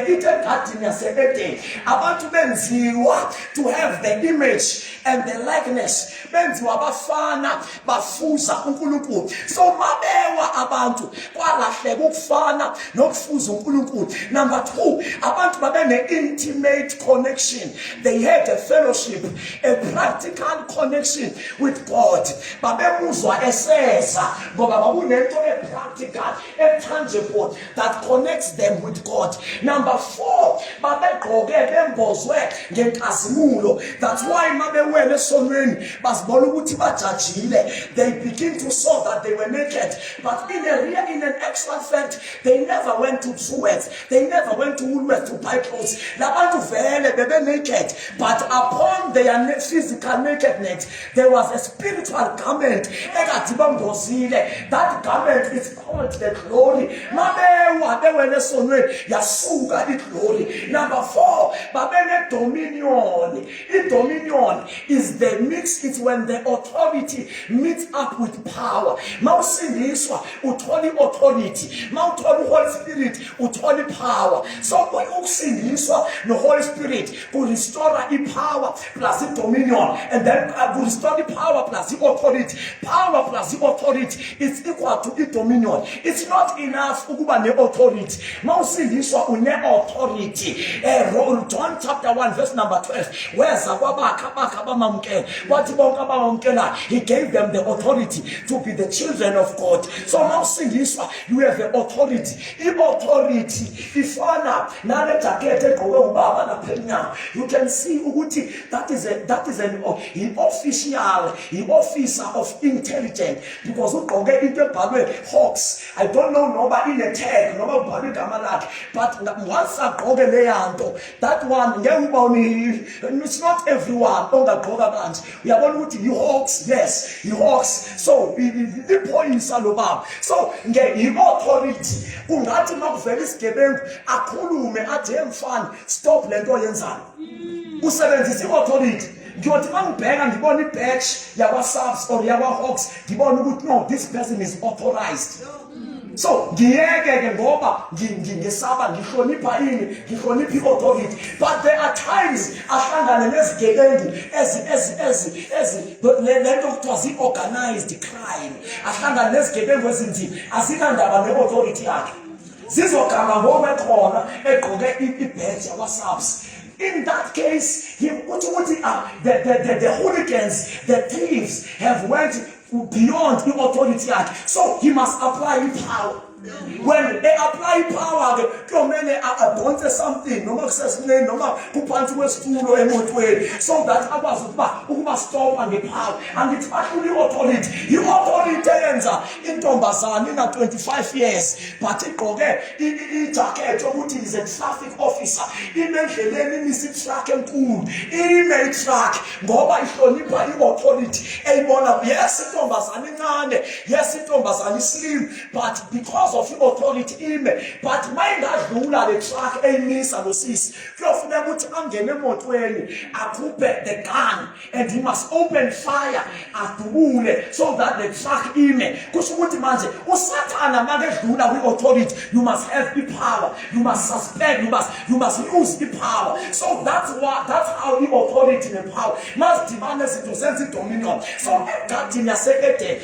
abantu benziwa to have the image and the likeness. Benziwa bafana bafuza uNkulunkulu. So mabewa abantu kwalahleka ukufana nokufuza uNkulunkulu. Number 2, abantu babene intimate connection. They had a fellowship, a practical connection with God. Babemuzwa eseza ngoba bakunento practical, tangible that connects them with God. Number 4, babegqoke bembozwe ngenkazimulo. That's why mabewele esonweni bazibona ukuthi bajajile. They begin to saw that they were naked, but in an actual fact they never went to Suez, they never went to Woolworths to buy clothes. Labantu vele bebe naked, but upon their physical nakedness there was a spiritual garment ekade bambozile. That garment is called the glory. Mabewa bewele esonweni yasuka iglory. Number 4, babene dominion. Dominion is the mix. It's when the authority meets up with power. Mausindiswa utholi authority. Mawutholi Holy Spirit utholi power. So when ukusindiswa no Holy Spirit will restore the power plus the dominion, and then will restore the power plus the authority. Power plus the authority is equal to the dominion. It's not enough ukuba ne authority. Mausindiswa une authority. John chapter 1 verse number 12. He gave them the authority to be the children of God. So now sing this one, you have the authority. Authority. You can see that is an official, officer of intelligence. Because hawks. I don't know nobody in a tag, but once I go that one, it's not everyone. We are going to you hawks, yes, you hawks. So the point is alobam. So authority. Ungati makuvela isigebengu akhulume athi emfana stop lento yenzana. Usebenzisa authority. Ngiyothi mangibheka ngibona ibadge yakwa subs or yakwa hawks ngibona ukuthi no, this person is authorized. So ngiyeke ngoba ngisaba ngihlonipha authority, but there are times ahlangane nezigebengu lento kuthiwa zi-organized crime, ahlangane nezigebengu ezinzima azinandaba ne-authority yakhe, zizogama ngokwekhona egqoke ibadge yakwa-subs. In that case, the hooligans, the thieves have went beyond the authority act. So he must apply power. When they apply power, don't say something, so that others must stop and the power. And it's actually authority. The authority ends in Tombazan in 25 years. But it is a traffic officer. He made track and cool. He made track. Yes, it was slim, but because of the authority, but mind has rule the track a miss and sis. The gun, and he must open fire at the wound so that the track because what imagine with authority, you must have the power, you must suspend, you must use the power. So that's how the authority and power must demand us to sense dominion. So God in a second, the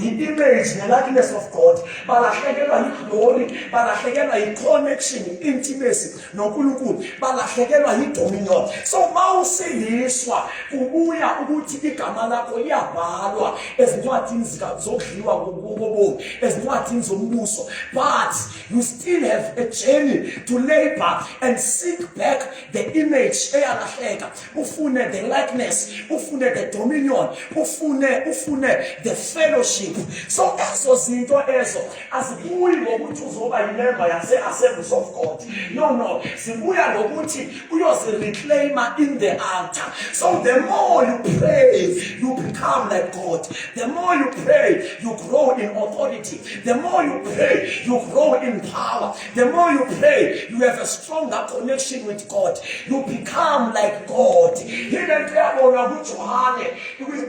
image and the likeness of God. God, balahlekelwa iglory, balahlekelwa i-connection, intimacy noNkulunkulu, balahlekelwa i-dominion. So mawusiliswa kubuya ukuthi igama lakho liyabhalwa ezincwadini zokudliwa kobomi, ezincwadini zombuso, but you still have a journey to labor and seek back the image eyalahleka, ufune the likeness, ufune the dominion, ufune the fellowship. So ezo zinto ezo azibuyi ngokuthi uzoba yimember yase-Assemblies of God. No, zibuya ngokuthi uyozireclaima in the altar. So the more you pray, you become like God. The more you pray, you grow in authority. The more you pray, you grow in power. The more you pray, you have a stronger connection with God. You become like God. Hidden kuyabona kuJohane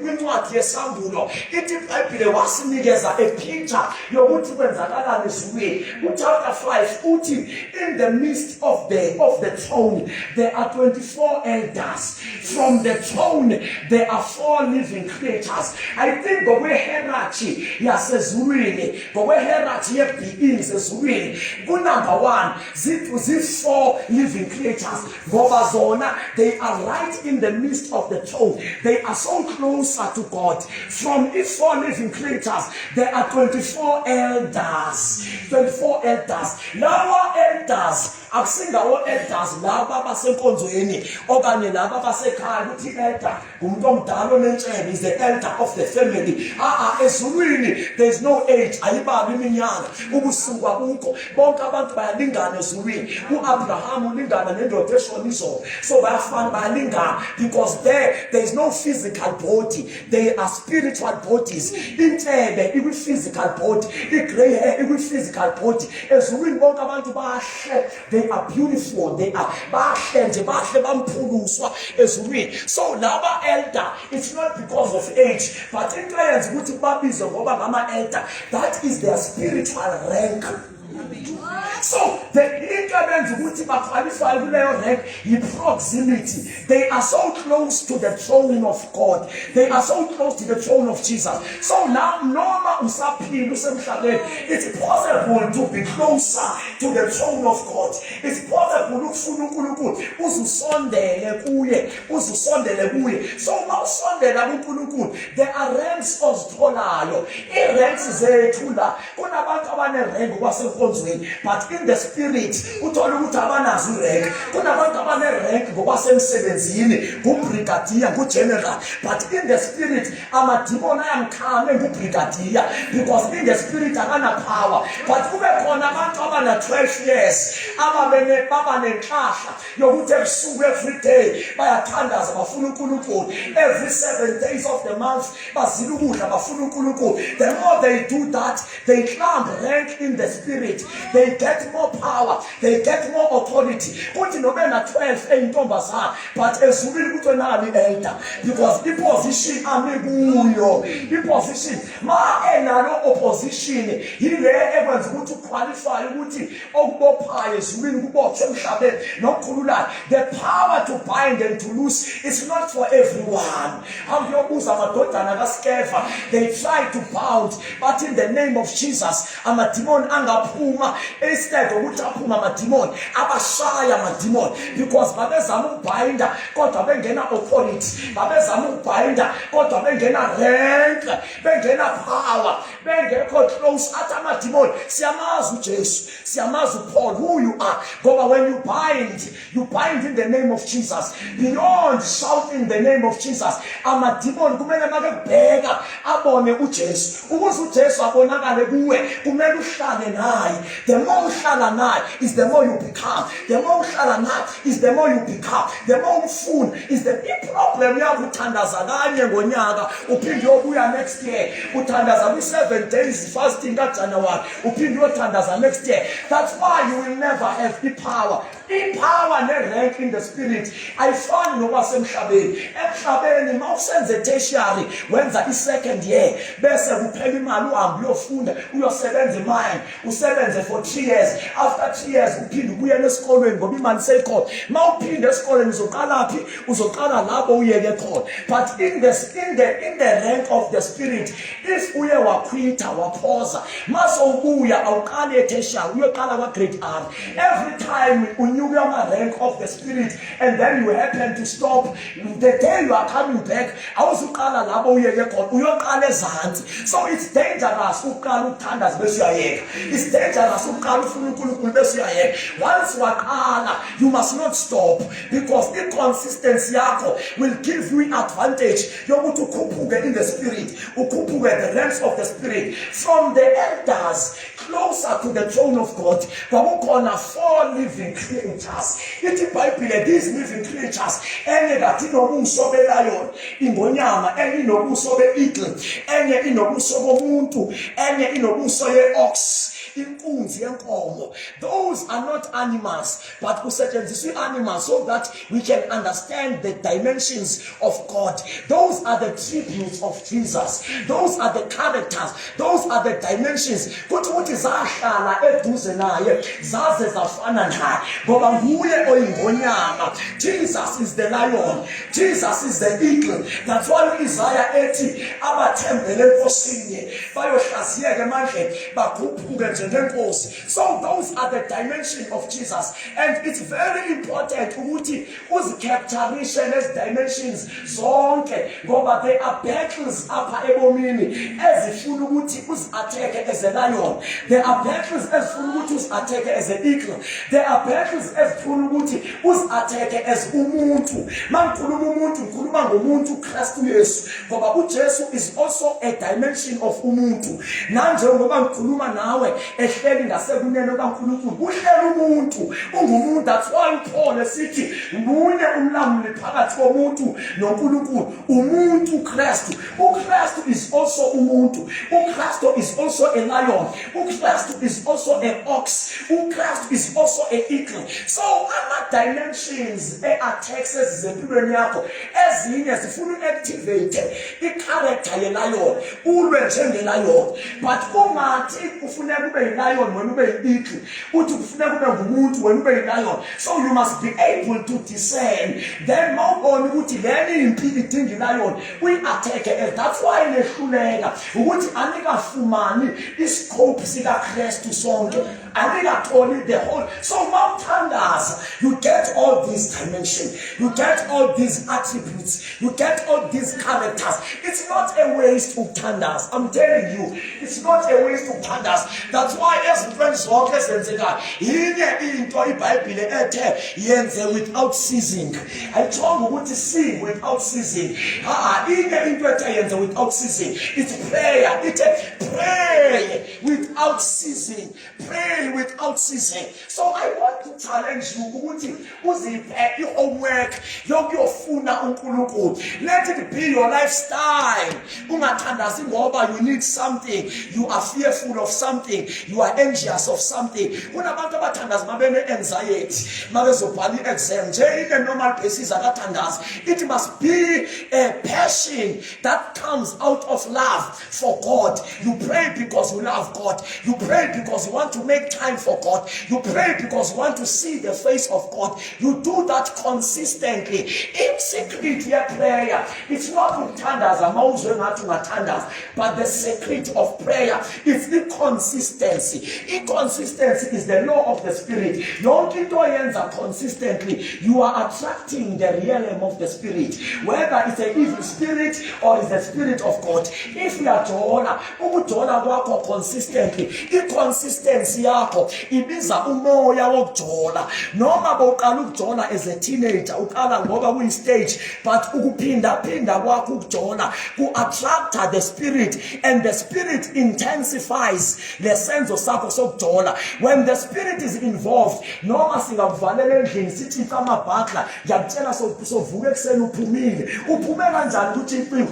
kwincwadi yesambulo ithi iBhayibhile wasinikeza a picture yokuthi kwenzakalani ezulwini. Chapter 5 uthi in the midst of the throne there are 24 elders. From the throne there are 4 living creatures. I think ngokwe-hierarchy yasezulwini, ngokwe-hierarchy ye-beings ezulwini, number 1 zi-4 living creatures ngoba zona they are right in the midst of the throne. They are so closer to God. From these 4 living creatures there are 24 elders. 24 elders. Lawa elders akusingawo elders laba basenkonzweni okanye laba basekhaya ukuthi elder umuntu omdala onentshebe is the elder of the family. Ezulwini there is no age, ayibabi iminyaka, ubusuku abukho, bonke abantu bayalingana ezulwini. uAbraham ulingana nendoda eshonizo, so bayafana bayalingana because there is no physical body, they are spiritual bodies. Intshebe ikwi-physical body, i-grey hair ikwi-physical body. Ezulwini bonke abantu bahle, they are beautiful, they are bahle nje, bahle bampuluswa ezulwini. So laba elder, it's not because of age, but into eyenza ukuthi babizwe ngoba ngama-elder, that is their spiritual rank. So the intervention ukuthi baqualify kuleyo rank yi-proximity. They are so close to the throne of God. They are so close to the throne of Jesus. So now noma usaphila usemhlabeni, it's possible to be closer to the throne of God. It's possible ukufuna uNkulunkulu uzusondele kuye. So mawusondela kuNkulunkulu, there are ranks ozitholayo. I-ranks zethu la kunabantu abane-rank kwasenkonzweni, but in the spirit uthola ukuthi abanazo irank. Kunabantu abane-rank ngokwasemsebenzini, ngubrigadier, ngugeneral, but in the spirit amadimoni ayamkhame ngubrigadier because in the spirit akana power. But kube khona abantu abana 12 years babanenhlahla yokuthi ebusuku every day bayathandaza bafuna uNkulunkulu. Every 7 days of the month bazila ukudla bafuna uNkulunkulu. The more they do that, they climb rank in the spirit. They get more power, they get more authority. Kuthi nobe na 12 eyintombazana, but ezulwini kuthiwe nani elder because the position amekuyo, the position ma enalo opposition yile ekwenza ukuthi uqualify ukuthi okubophayo ezulwini kubotshwe emhlabeni nokukhululayo. The power to bind and to loose is not for everyone. Akuyobuza amadodana kaSkeva, they try to bound, but in the name of Jesus amadimoni angaphuma. Instead ukuthi aphuma amadimoni abashaya amadimoni because babezama ukubinda kodwa bengena authority, babezama ukubinda kodwa bengena rank, bengena power, bengekho close. Athi amadimoni siyamazi uJesu, siyamazi uPaul who you are, ngoba when you bind in the name of Jesus, beyond shouting the name of Jesus, amadimoni kumele makebheka abone uJesu. Ukuze uJesu abonakale kuwe kumele uhlale naye. The more uhlala naye is the more you become. The more uhlala naye is the more you become. The more ufuna is the problem yakho. Uthandaza kanye ngonyaka uphinde uyobuya next year, uthandaza ku7 days fasting kaJanuary uphinde uyothandaza next year. That's why you will never have the power. Power ne-rank in the spirit ayifani nokwasemhlabeni. Emhlabeni mawusenze tertiary wenza i-second year bese kuphela imali uhambe uyofunda uyosebenza imine, usebenze for 3 years. After 3 years uphinde awuphindi ubuyele esikolweni ngoba imali seyikhona. Mawuphinde esikolweni uzoqala phi? Uzoqala lapho uyeke khona. But in the rank of the spirit, if uye wakhwitha waphoza, masowubuya awuqale etertiary uyoqala kwa-grade R. Every time unyuke ama-rank of the spirit and then you happen to stop, the day you are coming back awuzuqala lapho uyeke khona, uyoqala ezantsi. So it's dangerous ukuqala ukuthandaza bese uyayeka. It's dangerous ukuqala ufuna uNkulunkulu bese uyayeka. Once waqala, you must not stop, because inconsistency yakho will give you advantage yokuthi ukhuphuke in the spirit, ukhuphuke the ranks of the spirit. From the elders closer to the throne of God, kwakukhona 4 living creatures. Ithi iBhayibhile, these living creatures, enye kathi inobuso be-lion, ingonyama, enye inobuso be-eagle, enye inobuso bomuntu, enye inobuso ye-ox, inkunzi yenkomo. Those are not animals, but kusetshenziswa animals so that we can understand the dimensions of God. Those are the tributes of Jesus. Those are the characters. Those are the dimensions. Kuthi ukuthi zahlala eduze naye, zaze zafana naye, ngoba nguye oyingonyama. Jesus is the lion. Jesus is the eagle. That's why Isaiah ethi abathembele enkosini bayohlaziyeka emandleni bakhuphuke njengenkosi. So those are the dimensions of Jesus, and it's very important ukuthi uzicapturishe lezi dimensions zonke, ngoba there are battles apha ebomini ezifuna ukuthi uzi-attack as a lion. There are battles ezifuna ukuthi uzi-attack as an eagle. There are battles ezifuna ukuthi uzi-attack as umuntu. Mangikhuluma umuntu ngikhuluma ngomuntu uKristu Yesu, ngoba uJesu is also a dimension of umuntu. Nanje ngoba ngikhuluma nawe ehleli ngasekunene kaNkulunkulu, uhleli umuntu, ungumuntu. That's why uPaul esithi munye umlamuli phakathi komuntu noNkulunkulu, umuntu uKristu. uKristu is also umuntu. uKristu is also a lion. uKristu is also an ox. uKristu is also an eagle. So ama-dimensions e-attacks zempilweni yakho ezinye zifuna uactivate i-character ye-lion, ulwe njenge-lion. But kungathi kufuneka ube yi-lion wena ube yi-eagle, uthi kufuneka ube ngumuntu wena ube yi-lion. So you must be able to discern. Then mawubona ukuthi leli impi idinga i-lion, uyi-attack. That's why nehluleka ukuthi anikafumani iscope sikaKristu sonke, anikatoli the whole. So mawuthandaza, you get all these dimensions, you get all these attributes, you get all these characters. It's not a waste of thandaza. I'm telling you, it's not a waste of thandaza. That's why ezintweni zonke ezenzekayo, yinye into iBhayibhile ethe yenze without ceasing. Ayithonga ukuthi sing without ceasing. Inye into ethe yenze without ceasing, it's prayer. It's pray without ceasing. Pray without ceasing. So I want to challenge you ukuthi uziphe i-homework yokuyofuna uNkulunkulu. Let it be your lifestyle. Ungathandazi ngoba you need something, you are fearful of something, you are anxious of something. Kunabantu abathandaza mabene anxiety, mabezobhala i-exam nje in a normal basis akathandazi. It must be a passion that comes out of love for God. You pray because you love God. You pray because you want to make time for God. You pray because you want to see the face of God. You do that consistently. In secret, your prayer, it's not ukuthandaza mawuzwe ngathi ungathandaza, but the secret of prayer is the consistency. Inconsistency is the law of the spirit. Yonke into oyenza consistently, you are attracting the realm of the spirit, whether it's an evil spirit or it's the spirit of God. If you are ukujola kwakho consistently, inconsistency yakho ibiza umoya wokujola. Noma bowuqala ukujola as a teenager, uqala ngoba kuyi stage, but ukuphinda kwakho ukujola ku-attracta the spirit, and the spirit intensifies the sense of sakho sokujola. When the spirit is involved, noma singakuvalela endlini sithi amabhakla, ngiyakutshela sovuka ekuseni uphumile. Uphume kanjani ukuthi impilo?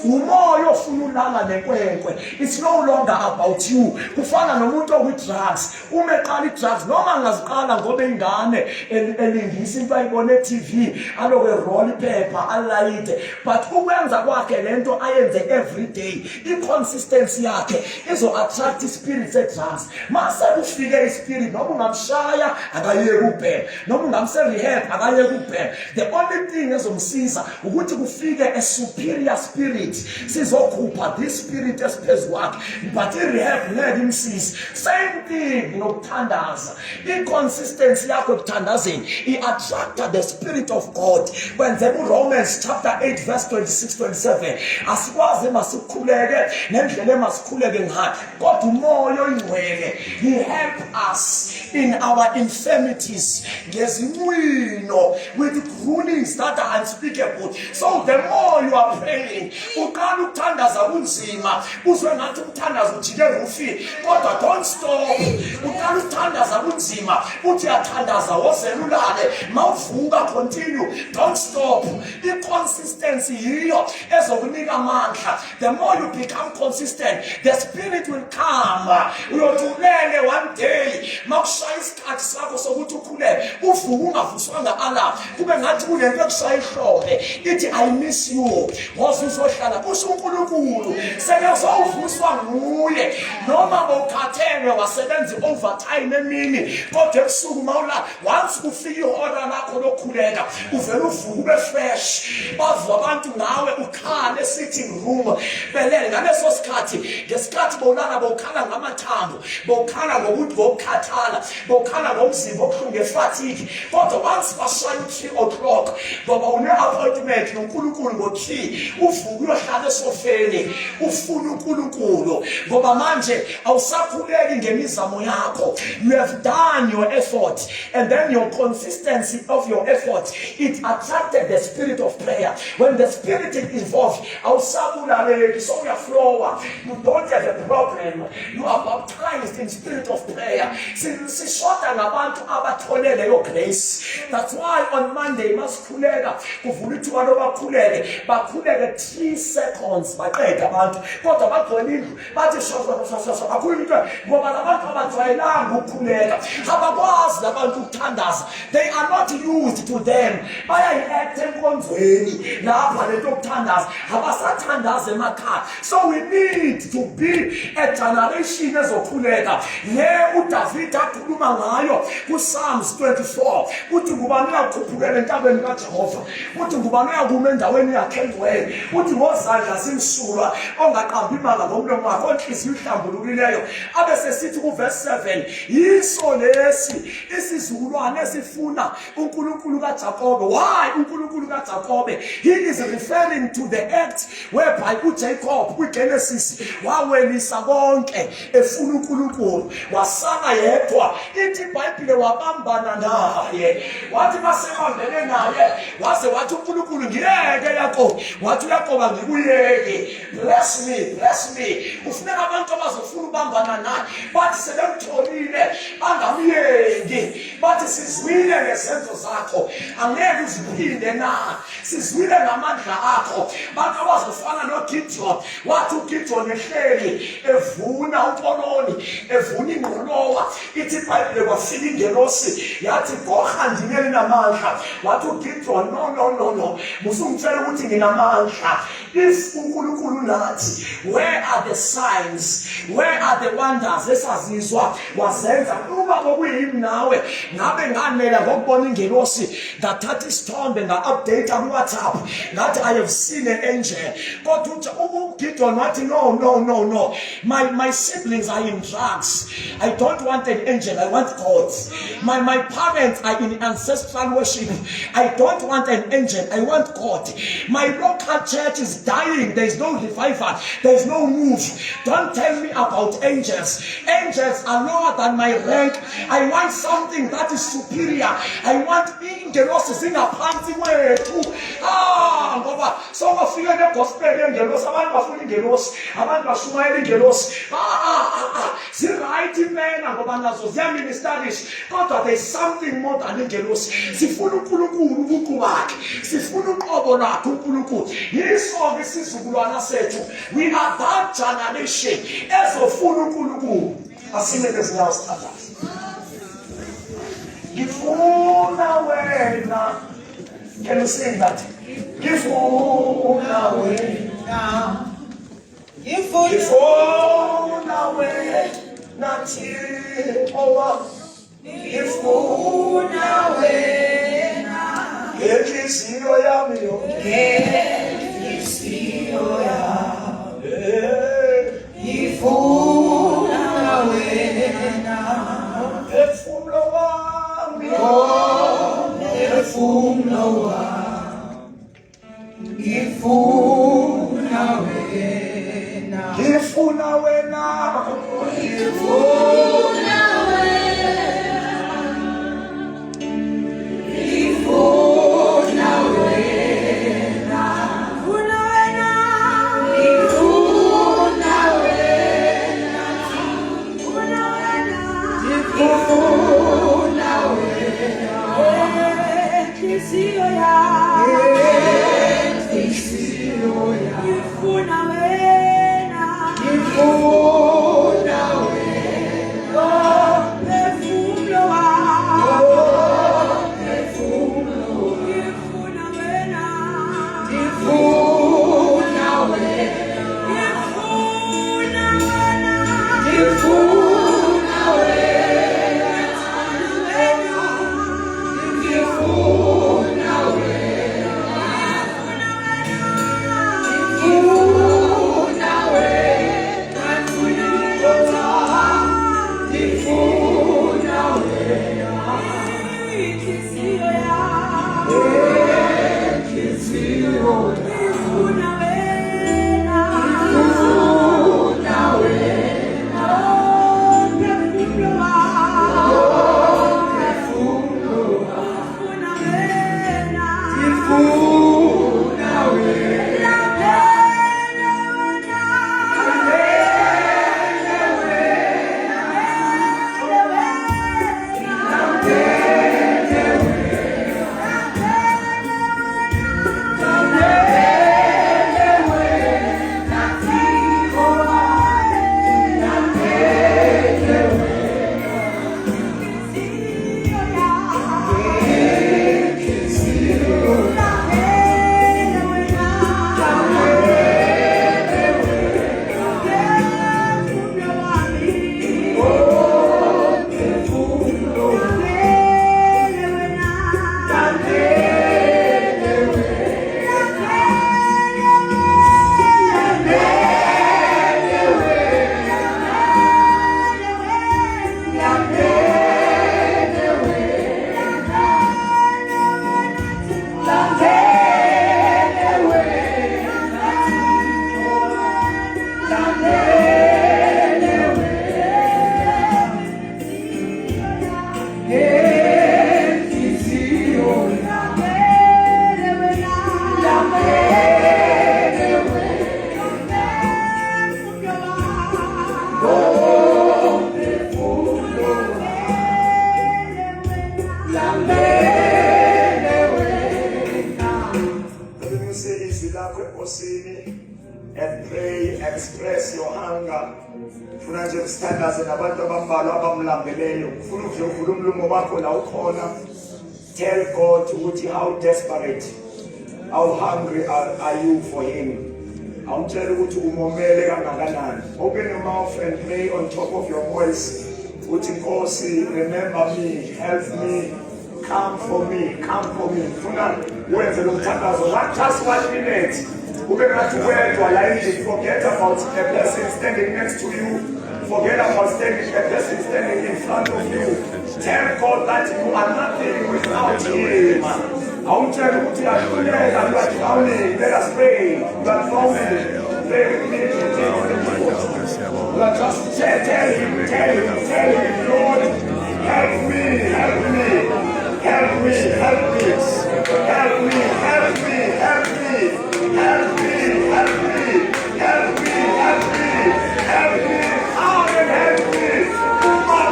Umoya ofuna ulala nenkwenkwe. It's no longer about you. Kufana nomuntu oku-drugs. Umeqala i-drugs noma ngaziqala uqala ngoba ingane elingisa into ayibone TV aloke roll paper alayite, but ukwenza kwakhe lento ayenze every day, i-consistency yakhe izo attract spirits drugs. Mase kufike ispirit noma ungamshaya akayeke ubhema, noma ungamse rehab akayeke ubhema. The only thing ezomsiza ukuthi kufike a superior spirit sizokhupha this spirit esiphezulu kwakhe, but i-rehab ngeke imsize. Same thing nokuthandaza, i-consistency yakho ekuthandazeni i-attracta the spirit of God. Kwenzeka uRomans chapter 8 verse 26-27, asikwazi masikhuleke nendlela emasikhuleke ngayo, kodwa umoya oyingcwele he help us in our infirmities ngezinwino with groanings that are unspeakable. So the more you are praying, uqala ukuthandaza kunzima, uzwe ngathi ukuthandaza ujike rufini, kodwa don't stop. Uqala ukuthandaza kunzima, uthi uyathandaza wozelulale, mawuvuka continue, don't stop. I-consistency yiyo ezokunika amandla. The more you become consistent, the spirit will come. Uyotulele one day, makushaya isikhathi sakho sokuthi ukhulele, uvuka ungavuswanga alarm, kube ngathi kunento ekushaya ihlombe ithi I miss you. Woze uzohlala kusho uNkulunkulu sekuzovuswa nguye, noma bowukhathele wasebenza overtime emini, kodwa ebusuku mawula once ufika ihora lakho lokukhuleka uvela uvuka ube fresh. Bazwa abantu nawe ukhale sitting room belele ngaleso sikhathi, ngesikhathi bowulala bowukhala ngamathambo, bowukhala ngokuthi bowukhathala, bowukhala ngomzimba obuhlungu efatigue, kodwa once bashaya 3 o'clock ngoba une-appointment noNkulunkulu ngo-3, uvuka uyohlala esofeni ufuna uNkulunkulu, ngoba manje awusakhuleki ngemizamo yakho. You have done your effort, and then your consistency of your effort, it attracted the spirit of prayer. When the spirit is involved, awusabulaleki, so uyaflowa. You don't have a problem. You are baptized in spirit of prayer. Sishota ngabantu abatholele your grace. That's why on Monday masikhuleka kuvula ithuba lobakhuleke, bakhuleke 3 seconds baqeda abantu, kodwa bagcwele indlu bathi shosha akhulule into ngoba labantu abajwayelanga ukukhuleka, abakwazi labantu ukuthandaza. They are not used to them. Bayayi-act enkonzweni lapha lento yokuthandaza, abasathandaza emakhaya. So we need to be a generation ezokhuleka. Le uDavid akhuluma ngayo kuPsalms 24, uthi ngubani uyakhuphukela entabeni kaJehova, uthi ngubani uyakuma endaweni yakhe engcwele, uthi ngozandla zimsulwa ongaqambi imanga ngomlomo wakhe, onhliziyo ihlambulukileyo. Abese sithi kuverse 7, yiso lesi isizukulwane esifuna uNkulunkulu kaJakobe. Why uNkulunkulu kaJakobe? He is referring to the act whereby uJacob kwiGenesis wawelisa konke efuna uNkulunkulu, wasala yedwa. Ithi iBhayibhile wabambana naye, wathi basebambene naye waze wathi uNkulunkulu ngiyeke Yakobo, wathi uYakobo ngikuyeke. Bless me. Ufuneka abantu abazofuna ubambana naye, bathi sebemtholile angamyeki, bathi sizwile ngesenzo zakho angeke uziphinde na, sizwile ngamandla akho. Bantu abazofana noGideon, wathi uGideon ehleli evuna uPoloni, evuna ingqolowa. Ithi iBhayibhile kwafika ingelosi yathi goha ndineli namandla, wathi uGideon no, musungitshela ukuthi nginamandla. If uNkulunkulu nathi, where are the signs, where are the wonders esazizwa wazenza? Uma kokuyimi nawe ngabe nganela ngokubona ingelosi, ngathatha isithombe nga-update ku-WhatsApp ngathi I have seen an angel, kodwa uGideon wathi no, my siblings are in drugs, I don't want an angel, I want God. My parents are in ancestral worship, I don't want an angel, I want God. My local church is dying, there is no revival, there is no move. Don't tell me about angels. Angels are lower than my rank. I want something that is superior. I want ingelosi zingaphansi kwethu. Ngoba so bafika negospel yengelosi, abantu bafuna ingelosi, abantu bashumayela ingelosi. Ziright impela ngoba nazo ziyaministerish, kodwa there is something more than ingelosi. Sifuna uNkulunkulu ubuqu bakhe, sifuna uqobo lakhe uNkulunkulu. Yiso isizukulwana sethu, we are that generation ezofuna uNkulunkulu. Asime lezinyawo sithandaza. Can you sing that? Ngifuna wena. Ngifuna wena Thixo wami. Ngifuna wena. Ngenhliziyo yami yonke. Ngenhliziyo yami. Ngifuna wena. Phefumulo wami. Phefumulo wami. Ngifuna wena. Ngifuna wena. Ngifuna and pray, express your hunger. Funa nje standards nabantu abambalwa abamlambeleyo. Ufuna nje uvula umlomo wakho la ukhona. Tell God ukuthi how desperate, how hungry are you for him. Awutshela ukuthi umomele kangakanani. Open your mouth and pray on top of your voice. Uthi Nkosi, remember me, help me, come for me, come for me. Funa wenze lo mthandazo just 1 minute. Forget about a person standing next to you. Forget about a person standing in front of you. Tell God that you are nothing without him. I want you to let us pray. You are drowning. Pray with me. Just tell him, Lord, help me, help me, help me, help me, help me, help me, help me. Help me, help me, help me, help me, help me, come and help me. Come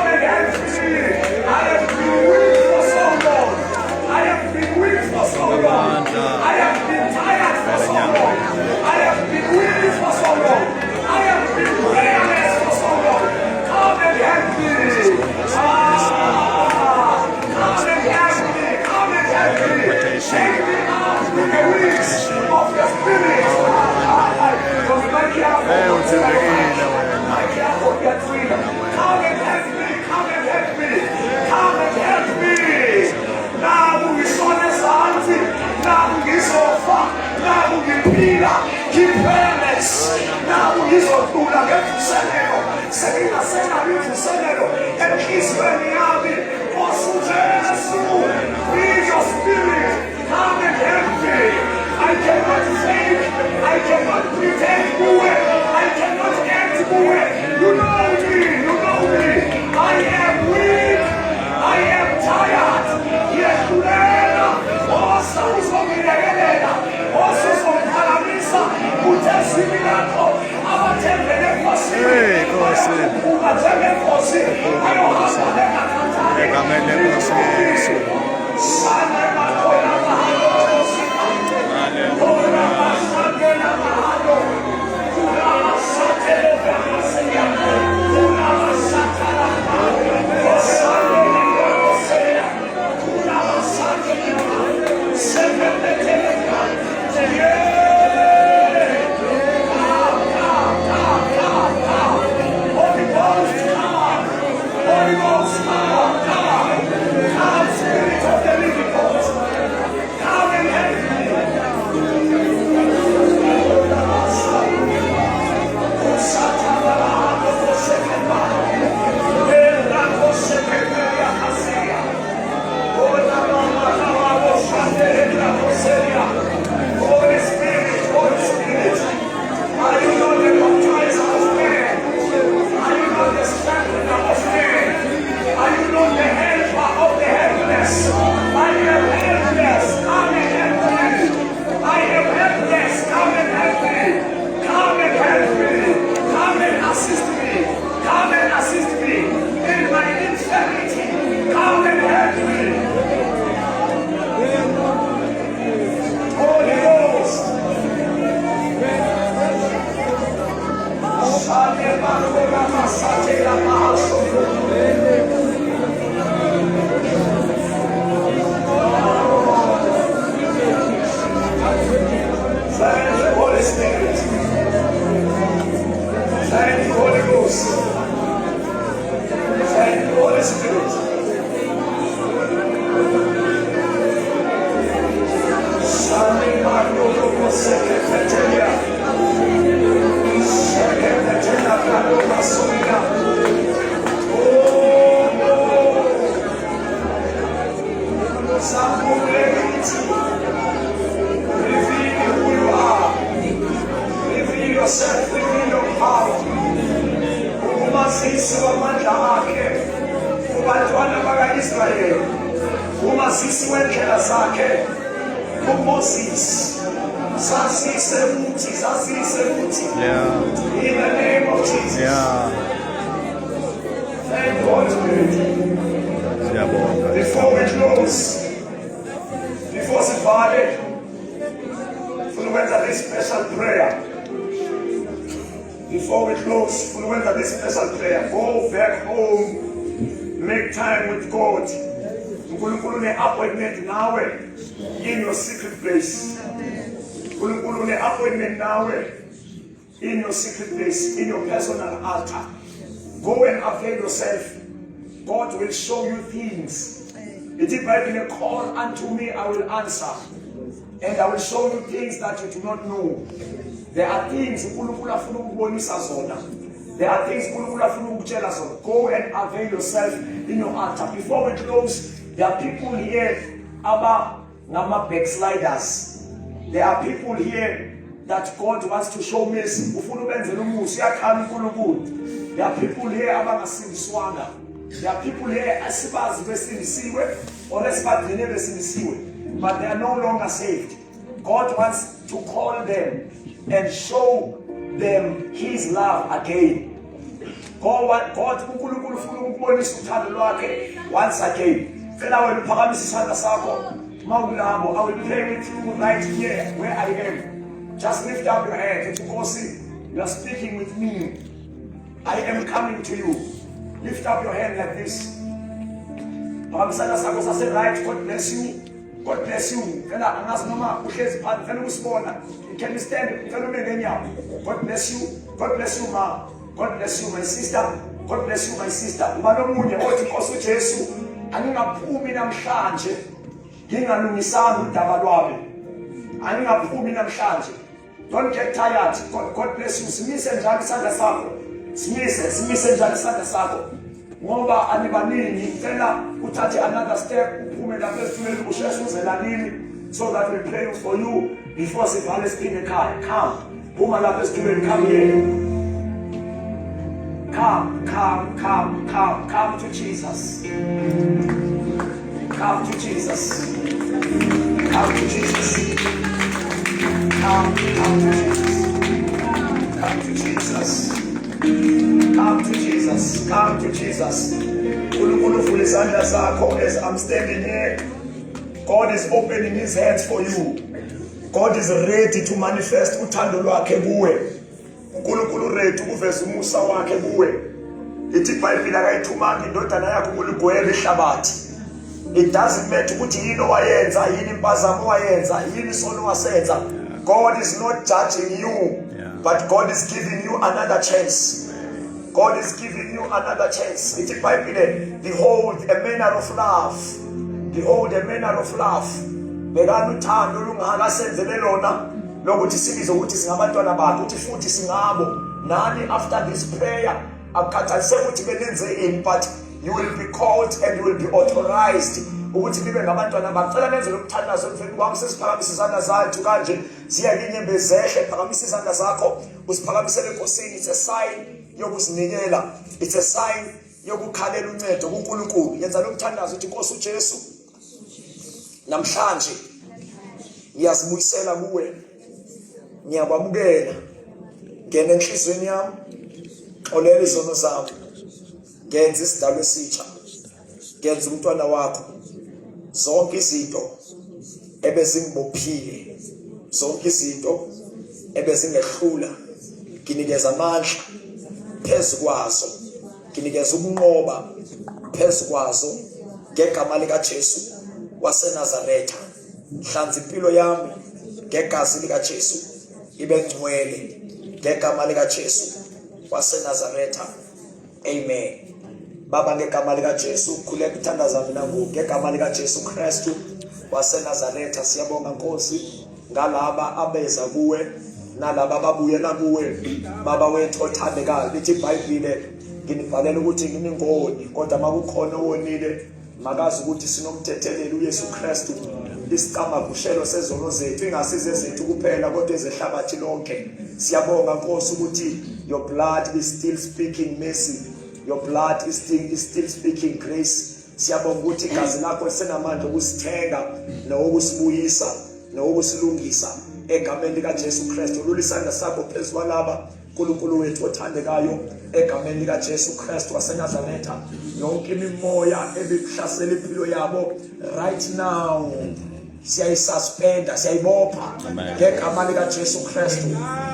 and help me. I have been weak for so long. I have been weak for so long. I have been tired. spirit. Come and help me. Come and help me. Come and help me. Now we saw the Santi. Now we saw far. Now we pila. Keep fairness. Now we saw Tula. Get to Senero. Selina Sena. You to Senero. And kiss me. Also, Jesus. Need your spirit. Come and help me. I cannot fake. I cannot pretend to it. I cannot act to it. You know me. You know me. I am weak. I am tired. Yes, Lena. Also, from Elena. Also, from Palamisa. Who tells me that? I'm a temple for sin. I'm a temple for sin. I don't have in your secret place, in your personal altar. Go and avail yourself. God will show you things. It is by being a call unto me, I will answer. And I will show you things that you do not know. There are things there are things go and avail yourself in your altar. Before we close, there are people here Nama backsliders. There are people here that God wants to show mercy. There are people here abangasindiswanga. There are people here asibazi besindisiwe or esibadlele besindisiwe, but they are no longer saved. God wants to call them and show them His love again. God uNkulunkulu ufuna ukubonisa uthando lwakhe once again. Fela wena uphakamisa isandla sakho mawulabo. I will pray with you right here where I am. Just lift up your hand. Nkosi, you are speaking with me. I am coming to you. Lift up your hand like this. Phakamisa isandla sakho sase right. God bless you. God bless you. Phela angazi noma uhlezi phansi phela usibona. Can you stand? Phela ume ngenyawo. God bless you. God bless you ma. God bless you my sister. God bless you my sister. Uba nomunye othi Nkosi uJesu angingaphumi namhlanje ngingalungisanga udaba lwami. Angingaphumi namhlanje. Don't get tired. God bless you. Simise njalo isandla sakho. Simise njalo isandla sakho. Ngoba anibaningi phela uthathe another step uphume lapha esithuleni usheshe uzelanini so that we pray for you before sivale siphinge ekhaya. Come. Phuma lapha esithuleni, come here. Come to Jesus. Come to Jesus. Come to Jesus. Come to Jesus. Come to Jesus. Come to Jesus. Come to Jesus. As I'm standing here, God is opening his hands for you. God is ready to manifest uthando lwakhe kuwe. uNkulunkulu ready ukuveza umusa wakhe kuwe. Ithi iBhayibheli akayithumanga indodana yakhe ukulugwela ihlabathi. It doesn't matter ukuthi yini owayenza, yini impazamo owayenza, yini isono wasenza. God is not judging you, but God is giving you another chance. God is giving you another chance. Ithi iBhayibheli, behold a manner of love. Behold a manner of love. Bekani uthando lungakasenzele lona lokuthi sibize ukuthi singabantwana bakhe, uthi futhi singabo nani after this prayer akukhathaliseki ukuthi benenzeni, but you will be called and you will be authorized ukuthi nibe ngabantwana bakhe. Cela nenze lokuthandaza emveni kwami, sesiphakamise izandla zethu kanje ziyakinyembe zehle. Phakamisa izandla zakho usiphakamisele enkosini. It's a sign yokuzinikela, it's a sign yokukhalela uncedo kuNkulunkulu. Yenza lokuthandaza uthi Nkosi uJesu, namhlanje ngiyazibuyisela kuwe, ngiyakwamukela, ngena enhlizweni yami, xolela izono zami, ngenza isidalwa esitsha, ngenza umntwana wakho. Zonke izinto ebezingibophile, zonke izinto ebezingehlula, nginikeza amandla phezu kwazo, nginikeza ukunqoba phezu kwazo, ngegama likaJesu waseNazaretha. Hlanza impilo yami ngegazi likaJesu, ibe ngcwele ngegama likaJesu waseNazaretha. Amen. Baba, ngegama likaJesu khuleka ithandaza mina kuwe, ngegama likaJesu Kristu waseNazaretha. Siyabonga Nkosi ngalaba abeza kuwe nalaba ababuyela kuwe. Baba wethu othandekayo, lithi iBhayibheli nginibhalela ukuthi nginingoni, kodwa makukhona owonile makazi ukuthi sinomthetheleli uYesu Kristu, isicamagushelo sezono zethu, ingasize zethu kuphela kodwa ezehlabathi lonke. Siyabonga Nkosi ukuthi your blood is still speaking mercy, your blood is still speaking grace. Siyabonga ukuthi igazi lakho lisenamandla okusithenga nokusibuyisa nokusilungisa egameni likaJesu Kristu. Lula isandla sakho phezu kwalaba uNkulunkulu wethu othandekayo egameni likaJesu Kristu waseNazaretha. Yonke imimoya ebikuhlasela impilo yabo right now siyayisuspenda, siyayibopha ngegama likaJesu Kristu.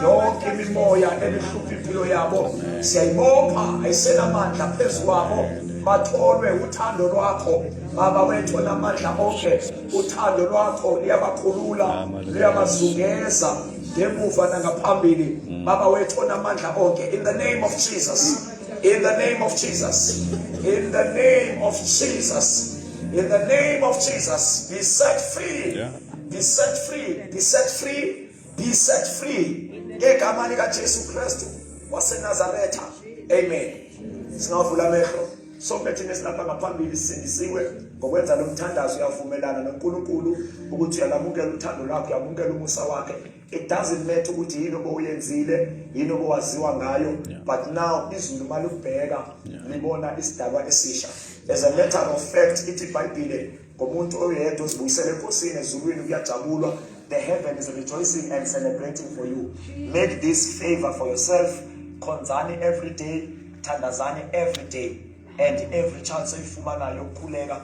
Yonke imimoya ebihlupha impilo yabo siyayibopha, ayisenamandla phezu kwabo. Batholwe uthando lwakho Baba wethu onamandla onke. Uthando lwakho liyabakhulula, liyabazungeza ngemuva nangaphambili. Baba wethu onamandla onke, in the name of Jesus, in the name of Jesus, in the name of Jesus, in the name of Jesus, be set free, be set free, be set free, be set free. Ngegama likaJesu Kristu waseNazaretha. Amen. Singavula amehlo sonke thina silapha ngaphambili sindisiwe ngokwenza lo mthandazo. Uyavumelana noNkulunkulu ukuthi uyalamukela uthando lwakhe, uyamukela umusa wakhe. It doesn't matter ukuthi yini obuyenzile, yini owaziwa ngayo, but now izulu malubheka libona isidalwa esisha. As a matter of fact, ithi iBhayibheli ngomuntu oyedwa uzibuyisele enkosini ezulwini kuyajabulwa. The heaven is rejoicing and celebrating for you. Make this favor for yourself. Khonzani every day, thandazani every day, and every chance oyifumanayo khuleka.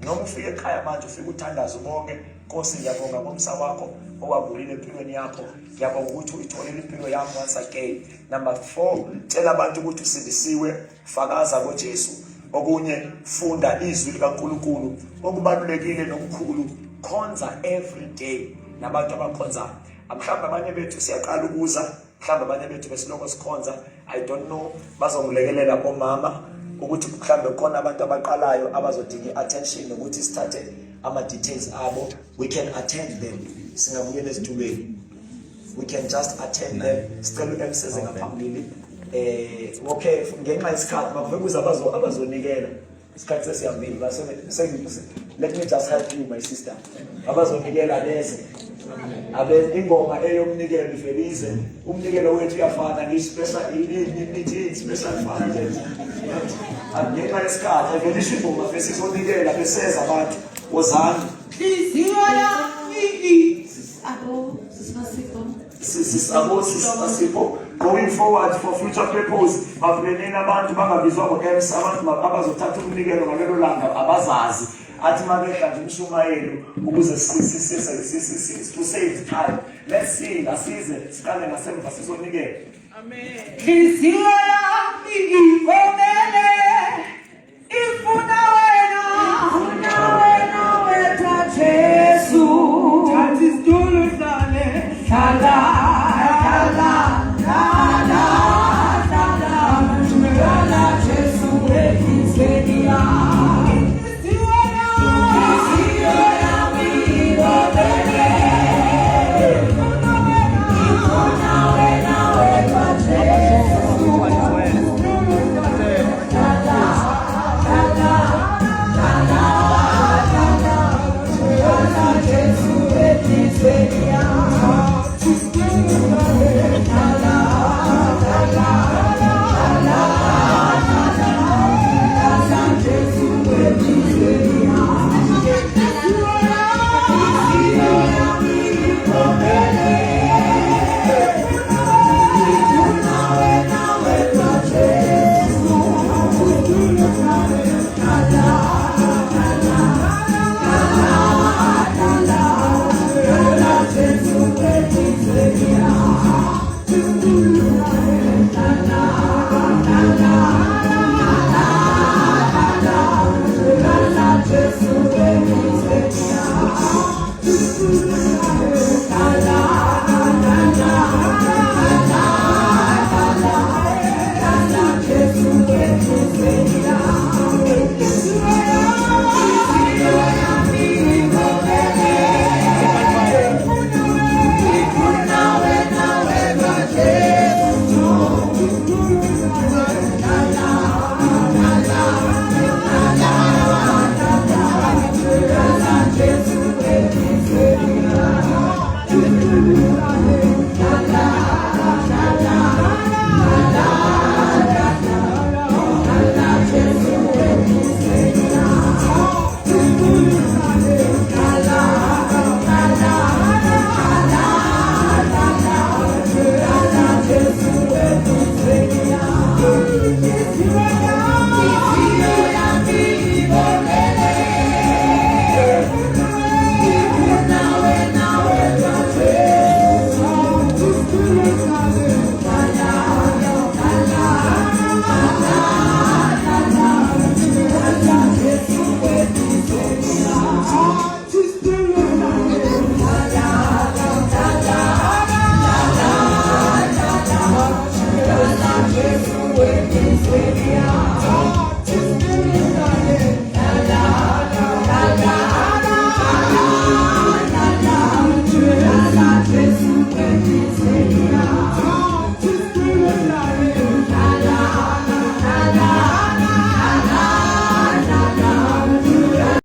Noma ufike ekhaya manje ufike uthandaza bonke. Nkosi ngiyabonga ngomsa wakho owabulile empilweni yakho. Ngiyabonga ukuthi uyitholile impilo yakho once again. Number 4, tshela abantu ukuthi usindisiwe, fakaza ngoJesu okunye funda izwi likaNkulunkulu, okubalulekile nokukhulu khonza every day nabantu abakhonzayo. Mhlawumbe abanye bethu siyaqala ukuza, mhlawumbe abanye bethu besiloko sikhonza, I don't know, bazongilekelela bomama ukuthi mhlawumbe khona abantu abaqalayo abazodinga attention nokuthi sithathe ama details abo. We can attend them. Singabuyela esitulweni. We can just attend them. Sicela emseze ngaphambili. Okay, ngenxa yesikhathi bavuke kuza abazonikela. Isikhathi sesiyambili base let me just help you my sister. Abazonikela bese. Abe ingoma eyomnikelo ifelize. Umnikelo wethu uyafana ni special nithi special fund. Ngenxa yesikhathi evelisha ingoma bese sizonikela beseza abantu wozani. Sisabo going forward for future purpose. Bavenena abantu bangabizwa ngoMs, abantu abazothatha umnikelo ngalelo langa abazazi athi mabehla nje umshumayelo ukuze to save time. Let's sing asize siqale ngasemva sizonikela. Amen. Inhliziyo yami ikomele ifuna wena wethu Jesu, thatha isitulo hlale